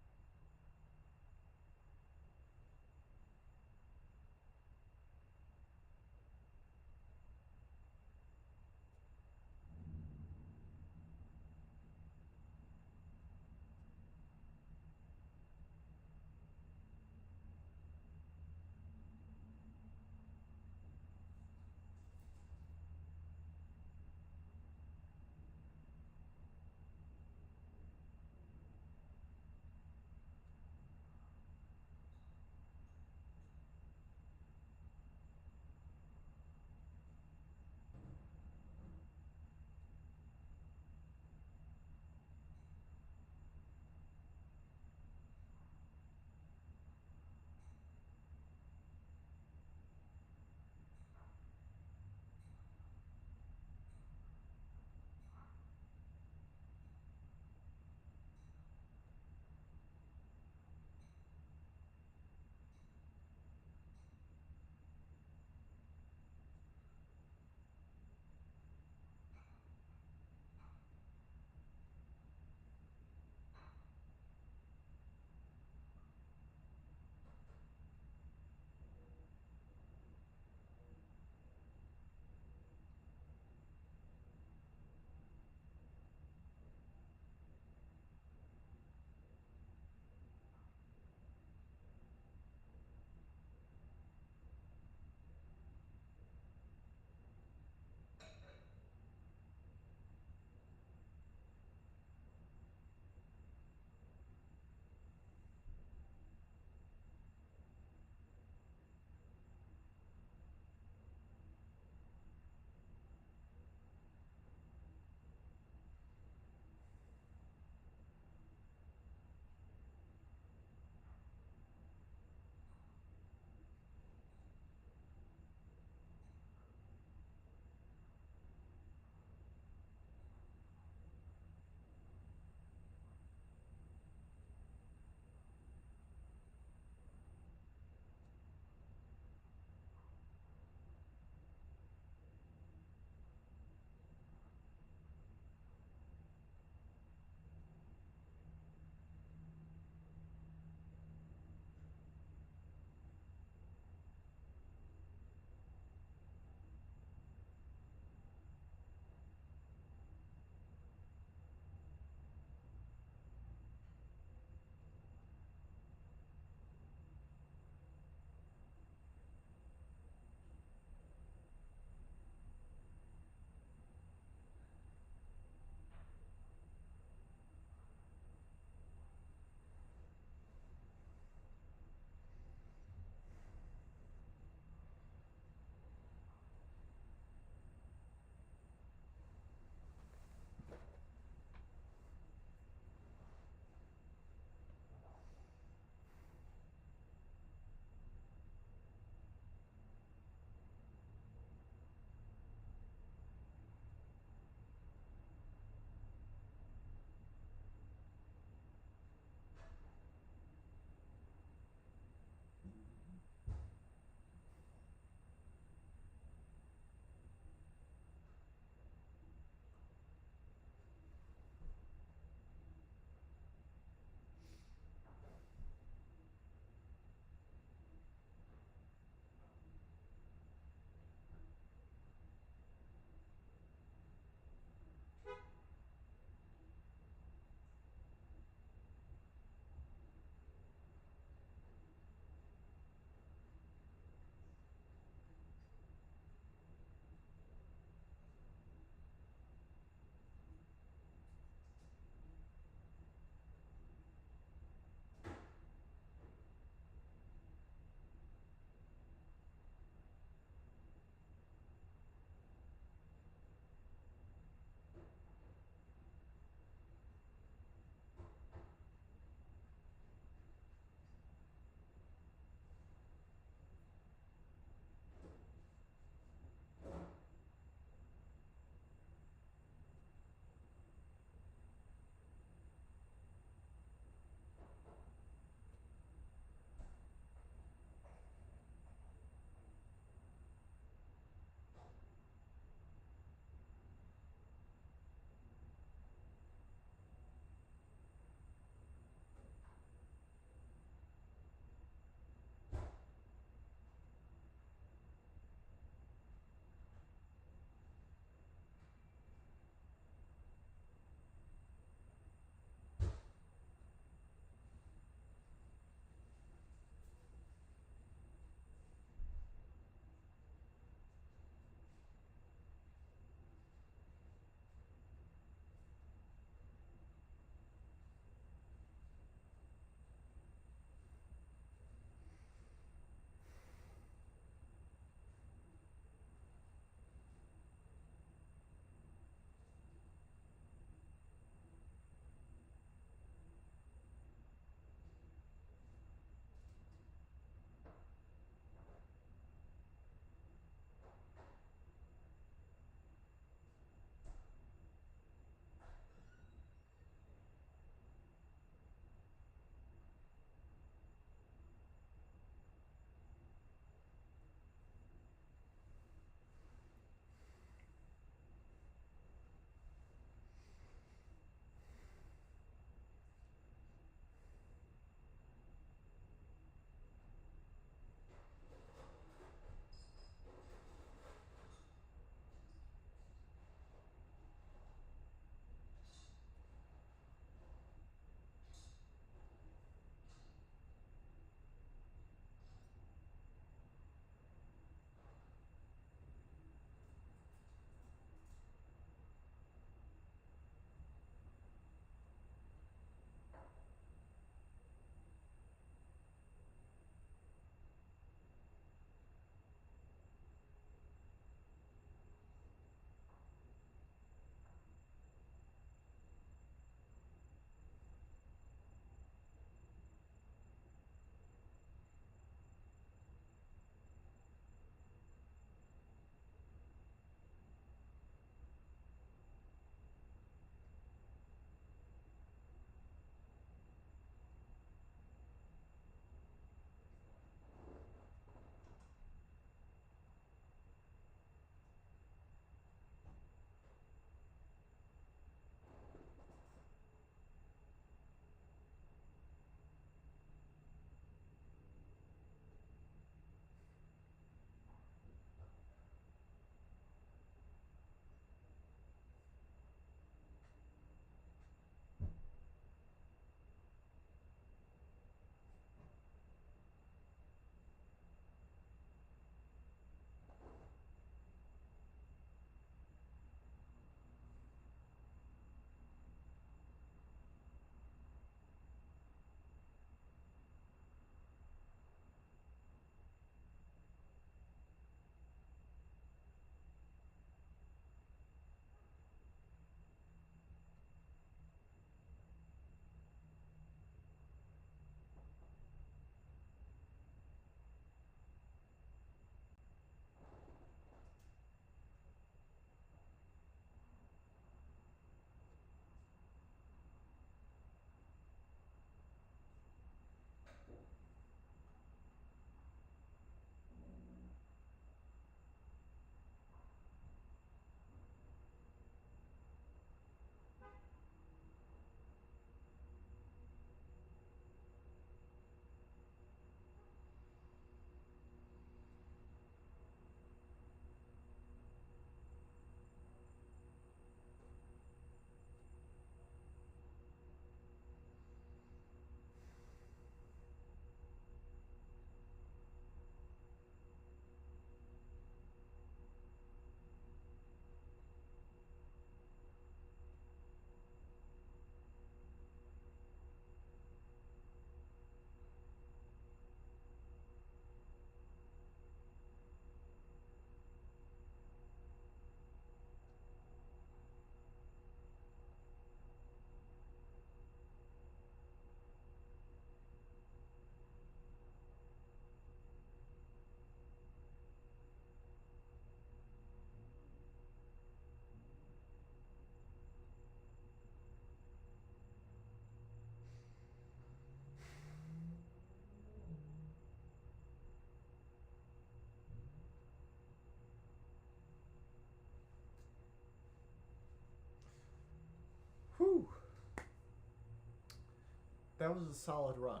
that was a solid run.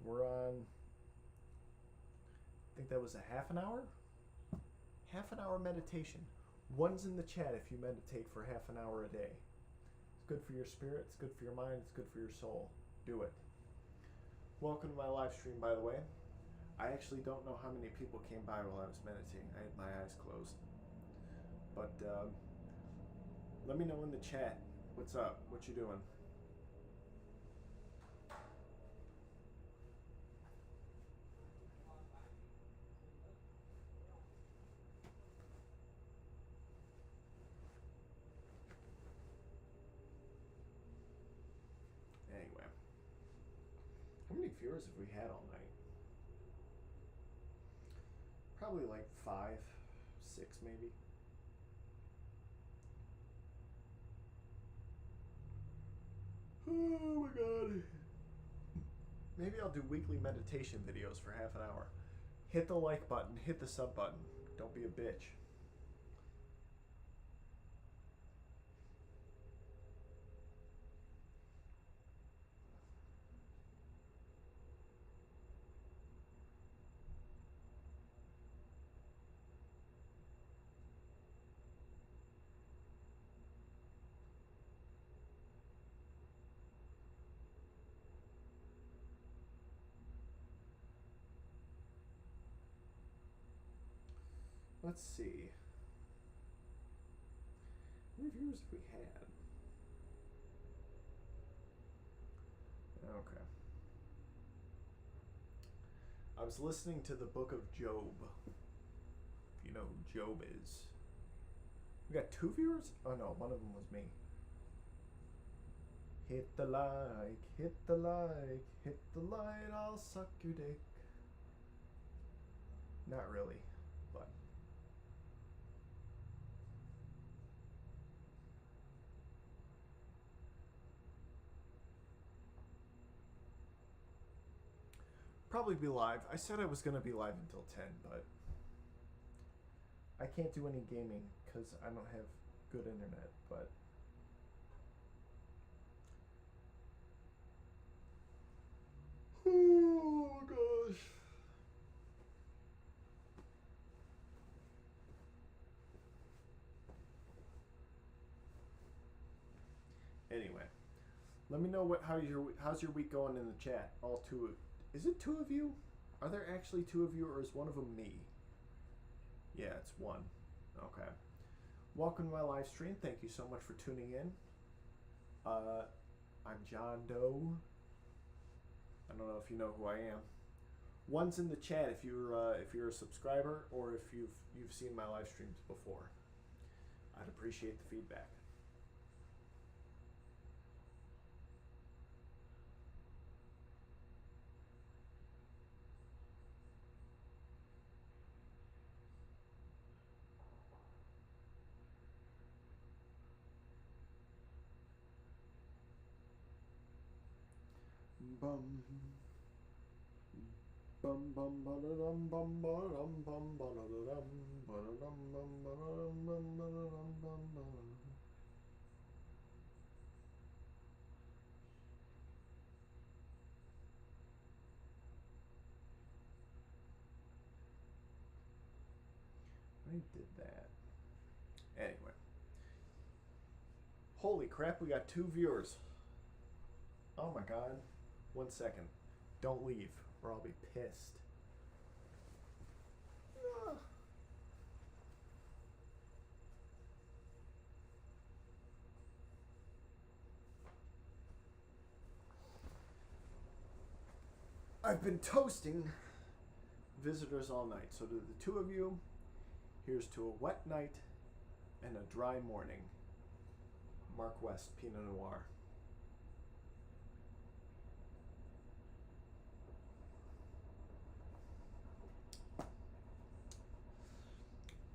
We're on, I think that was a half an hour? Half an hour meditation. One's in the chat if you meditate for half an hour a day. It's good for your spirit, it's good for your mind, it's good for your soul. Do it. Welcome to my live stream, by the way. I actually don't know how many people came by while I was meditating. I had my eyes closed. But let me know in the chat. What's up? What you doing? Anyway. How many viewers have we had all night? Probably like 5, 6 maybe. Oh my god. Maybe I'll do weekly meditation videos for half an hour. Hit the like button, hit the sub button. Don't be a bitch. Let's see. How many viewers have we had? Okay. I was listening to the book of Job. If you know who Job is. We got 2 viewers? Oh no, one of them was me. Hit the like, hit the like, hit the light, I'll suck your dick. Not really, but. Probably be live. I said I was going to be live until 10, but I can't do any gaming because I don't have good internet, but oh gosh. Anyway, let me know how's your week going in the chat. All 2 of, is it 2 of you? Are there actually 2 of you, or is one of them me? Yeah, it's 1. Okay. Welcome to my live stream. Thank you so much for tuning in. I'm JohnDeau. I don't know if you know who I am. 1's in the chat if you're a subscriber or if you've seen my live streams before. I'd appreciate the feedback. Bum bum bum ba-da-dum bum ba-da-dum bum ba-da-dum ba-da-dum bum ba-da-dum bum ba-da-dum bum ba-da-dum. I did that. Anyway. Holy crap, we got 2 viewers. Oh my god. 1 second. Don't leave or I'll be pissed. I've been toasting visitors all night. So to the 2 of you, here's to a wet night and a dry morning. Mark West, Pinot Noir.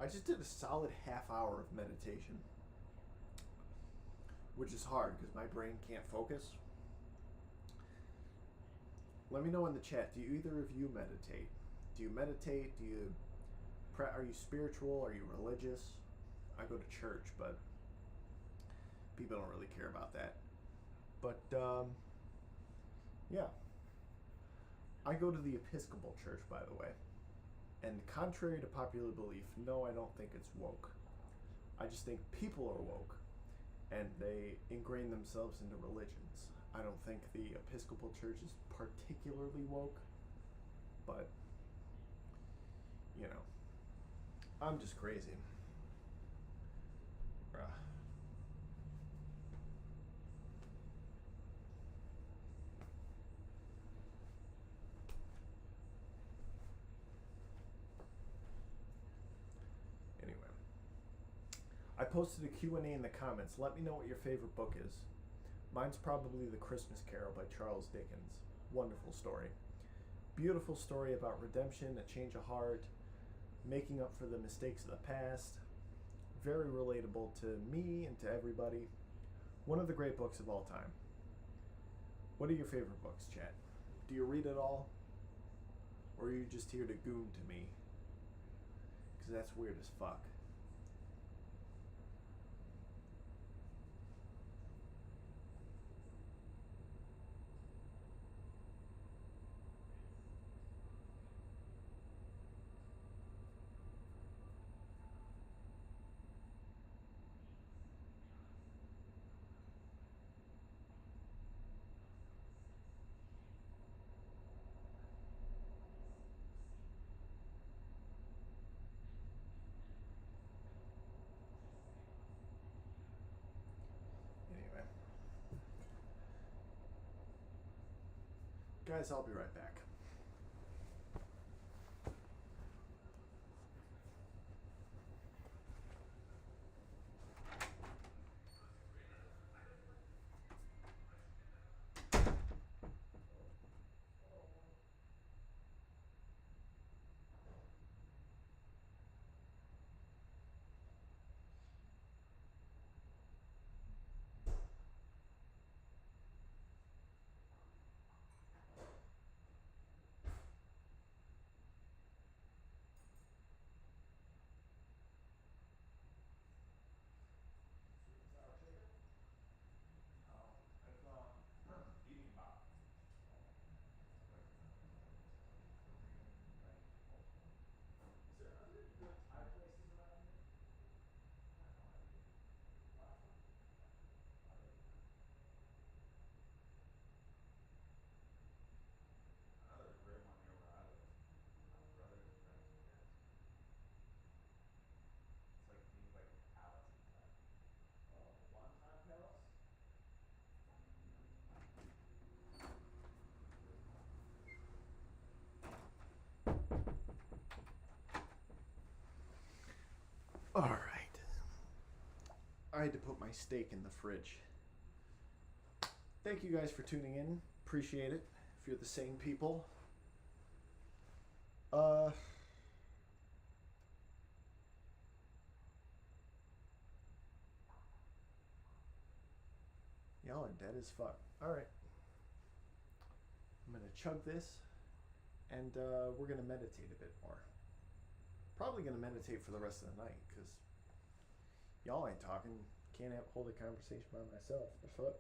I just did a solid half hour of meditation, which is hard because my brain can't focus. Let me know in the chat, do either of you meditate? Do you meditate? Are you spiritual? Are you religious? I go to church, but people don't really care about that. But Yeah. I go to the Episcopal Church, by the way. And contrary to popular belief, no, I don't think it's woke. I just think people are woke and they ingrain themselves into religions. I don't think the Episcopal Church is particularly woke, but, you know, I'm just crazy. Anyway, I posted a Q&A in the comments. Let me know what your favorite book is. Mine's probably The Christmas Carol by Charles Dickens. Wonderful story. Beautiful story about redemption, a change of heart, making up for the mistakes of the past. Very relatable to me and to everybody. One of the great books of all time. What are your favorite books, chat? Do you read it all? Or are you just here to goon to me? Because that's weird as fuck. Anyway. Guys, I'll be right back. All right. I had to put my steak in the fridge. Thank you guys for tuning in. Appreciate it. If you're the same people. Y'all are dead as fuck. Alright. I'm gonna chug this and we're gonna meditate a bit more. Probably gonna meditate for the rest of the night because y'all ain't talking. Can't hold a conversation by myself. The fuck?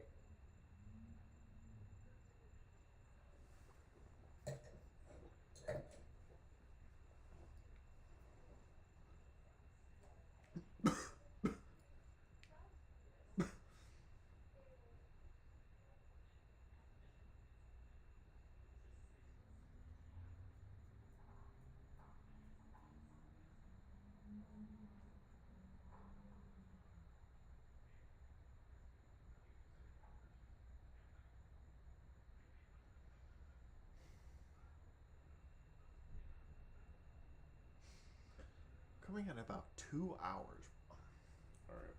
Coming in about 2 hours. Alright.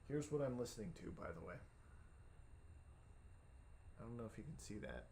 Here's what I'm listening to, by the way. I don't know if you can see that.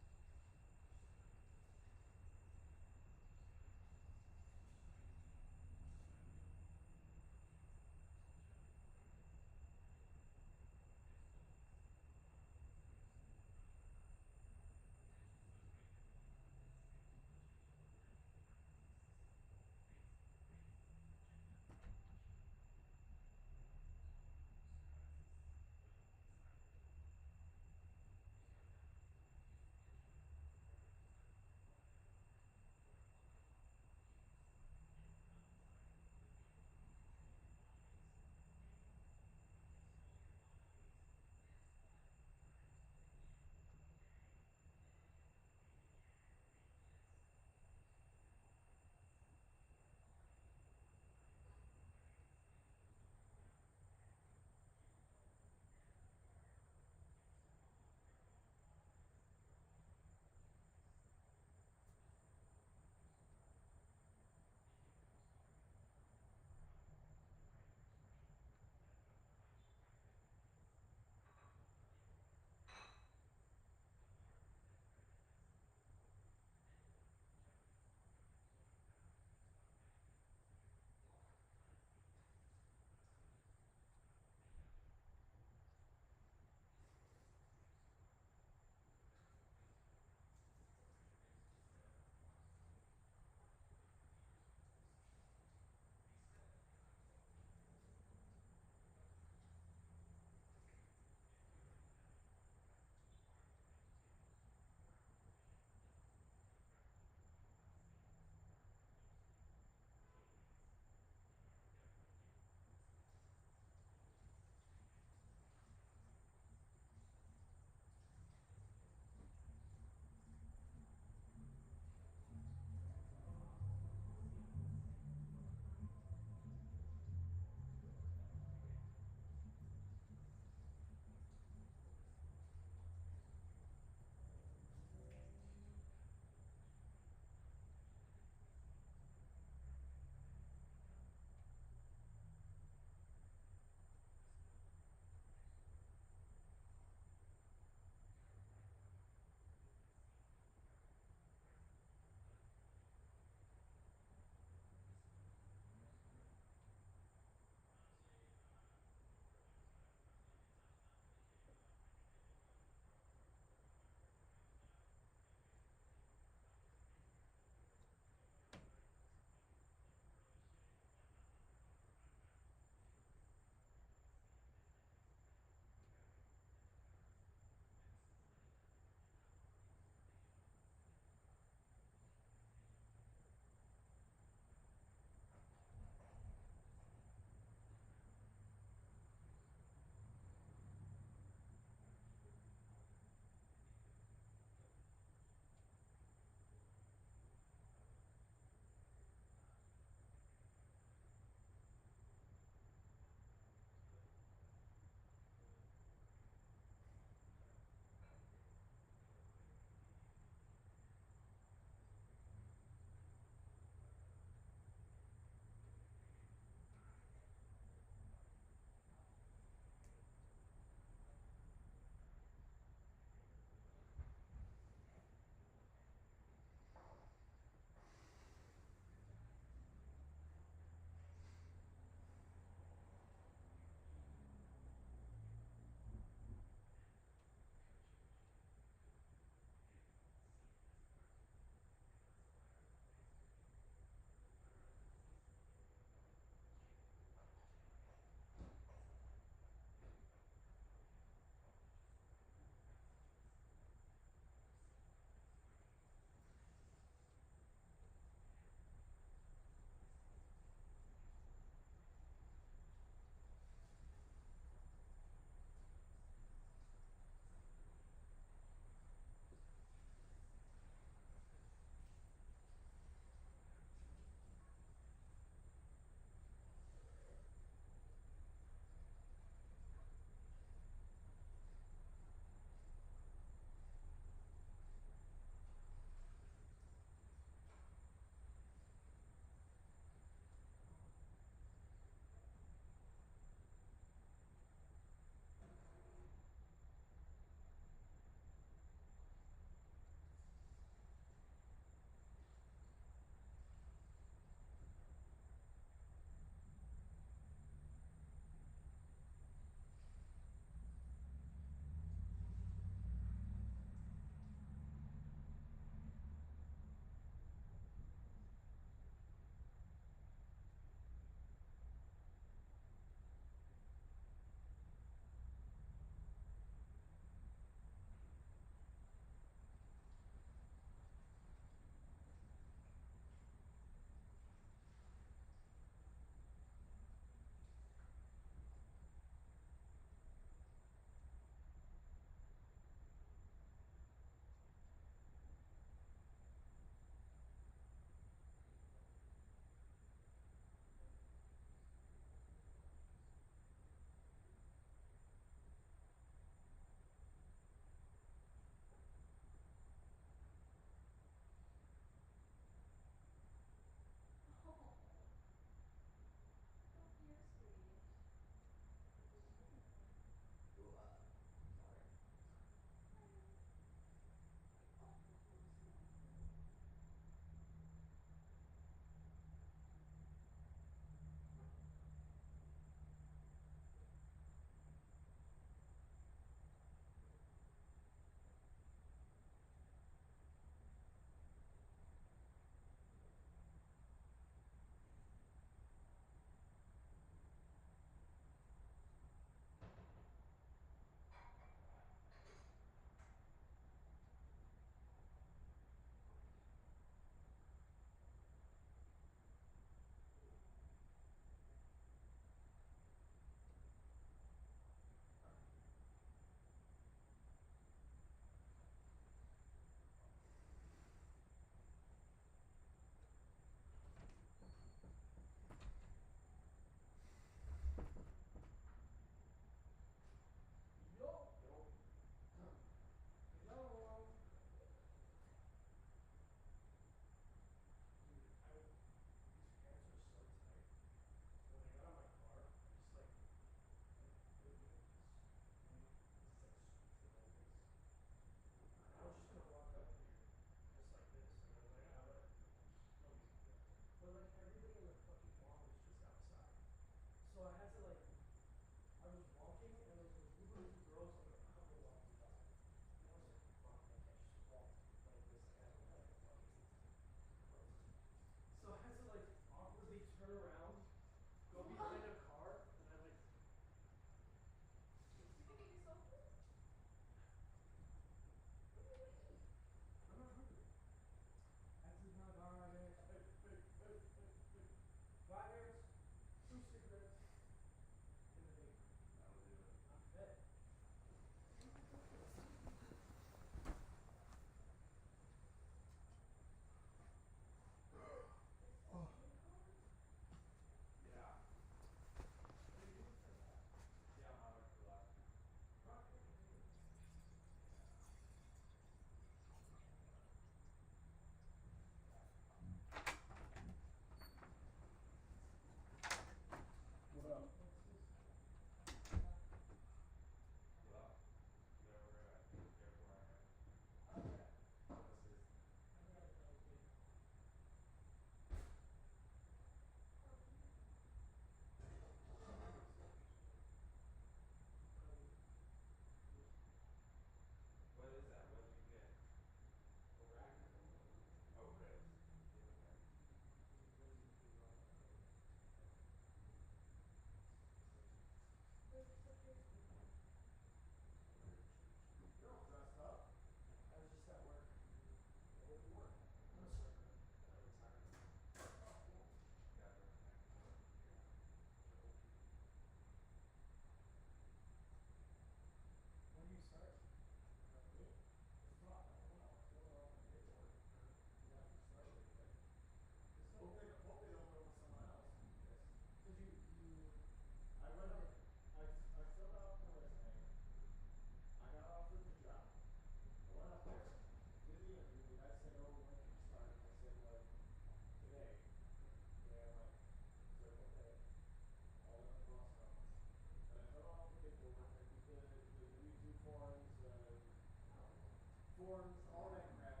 forms, all that crap.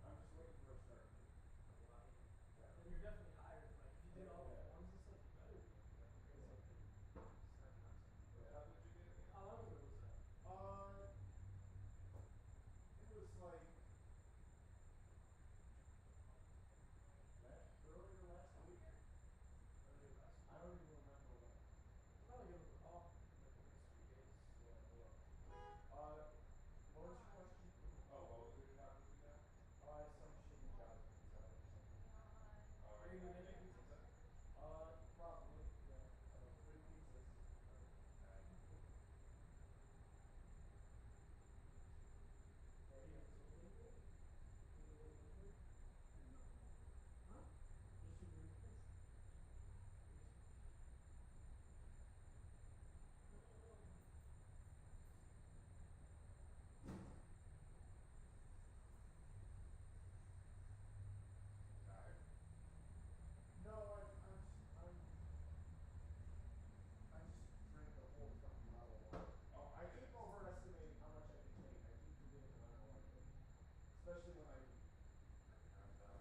I'm just waiting for a start date. Yeah. Then you're definitely higher. Like if you did all the Yeah. forms and stuff, you better be up there. Because Yeah. like start concept. Yeah. How did you get again? How long ago was that? It was like earlier last week. Earlier last week. I don't even remember when. I'll probably give him a call in like the next few days. Yeah. Follow up. What was your question? Oh, what was it you had this weekend? Some shitty job at Pizza Hut or something. Oh, You're gonna be you making making pizzas? pizza? Probably, yeah. 3 pizzas. Nice. Cool. Yeah, Are you guys open? You guys open later? Huh? Just you and your friends? Nice. Tired? No, I just drank a whole fucking bottle of wine. Oh, I yeah. keep overestimating how much I can take. I keep forgetting that I'm a lightweight. Especially when I eat. Turns out.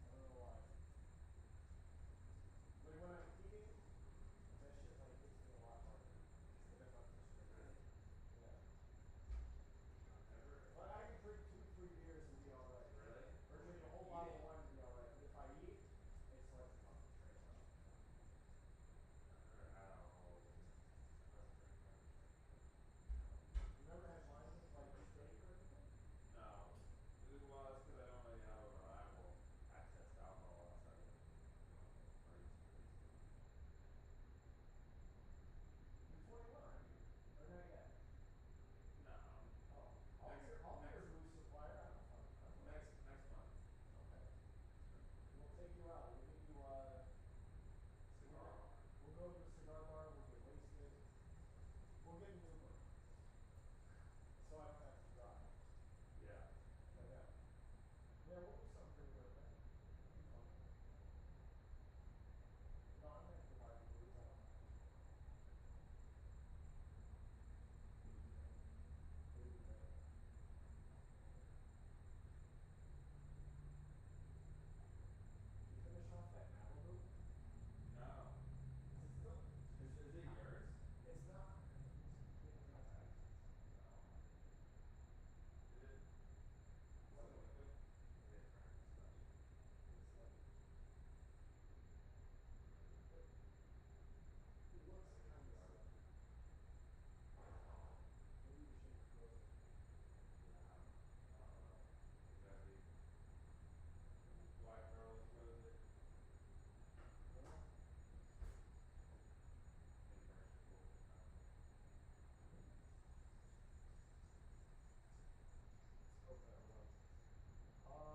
I don't know why. Like when I'm eating, that shit like hits me a lot harder than if I'm just drinking. Really? Yeah. I've never. Like I can drink 2, 3 beers and be alright. Really? Or But when drink a you're whole bottle of eating, wine and be alright. But if I eat, it's like a fucking train wreck. I've never had alcohol without drinking anything. You never had wine with like a steak or anything? No. Well, it's because I don't really have a reliable access to alcohol outside of, emergency cases. You're 21, aren't you? Or not yet? No. Oh, Next, I'll be your next, booze supplier. I don't fucking know. next month. Okay. We'll take you out. We'll get you Cigar bar. we'll go to a cigar bar, we'll get wasted. We'll get an Uber. So I don't have to drive. Yeah. But yeah. Yeah, we'll do something for your birthday. That'd be fun. No, I'm gonna have to buy you booze, I don't mind. What do you think? Did you finish off that Malibu? No. Is it still Is it yours? it's not. It's not Okay. nice. Oh. Is it? Is What? it liquid? Or is it turned slowly? It's like it looks How big is kinda the bottle? sluggy. Maybe we should have frozen it. Yeah. I don't know exactly why Carlos froze it. Well, Maybe extra cold or something. maybe. Let's hope that rum.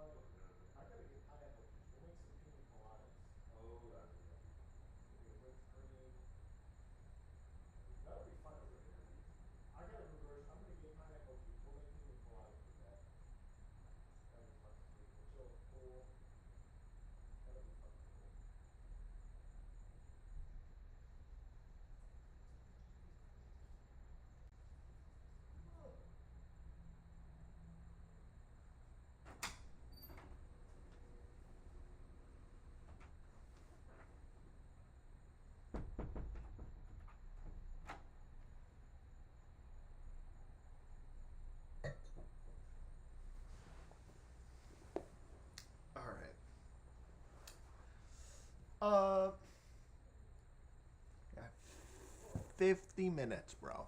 It was really good. I gotta get pineapple juice. We'll make some pina coladas. Oh, that's a good one. We'll get whipped cream. That'll be fun That's for a me. really easy. I'm gonna get pineapple juice. We'll make pina coladas with that. That'll be fucking sweet. We'll chill at the pool. That'll be fucking cool. Ugh. All right. Yeah. 50 minutes, bro.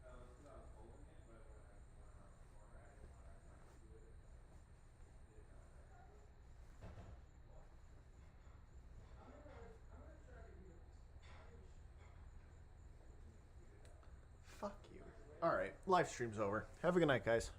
Oh, it's because I was holding it, but when I went around the corner, I didn't want to accidentally scoot it, and then hit it down there. I'm gonna try to eat a pizza. I'll give it a shot. When you scoot it down. Fuck you. All right. Live stream's over. Have a good night, guys.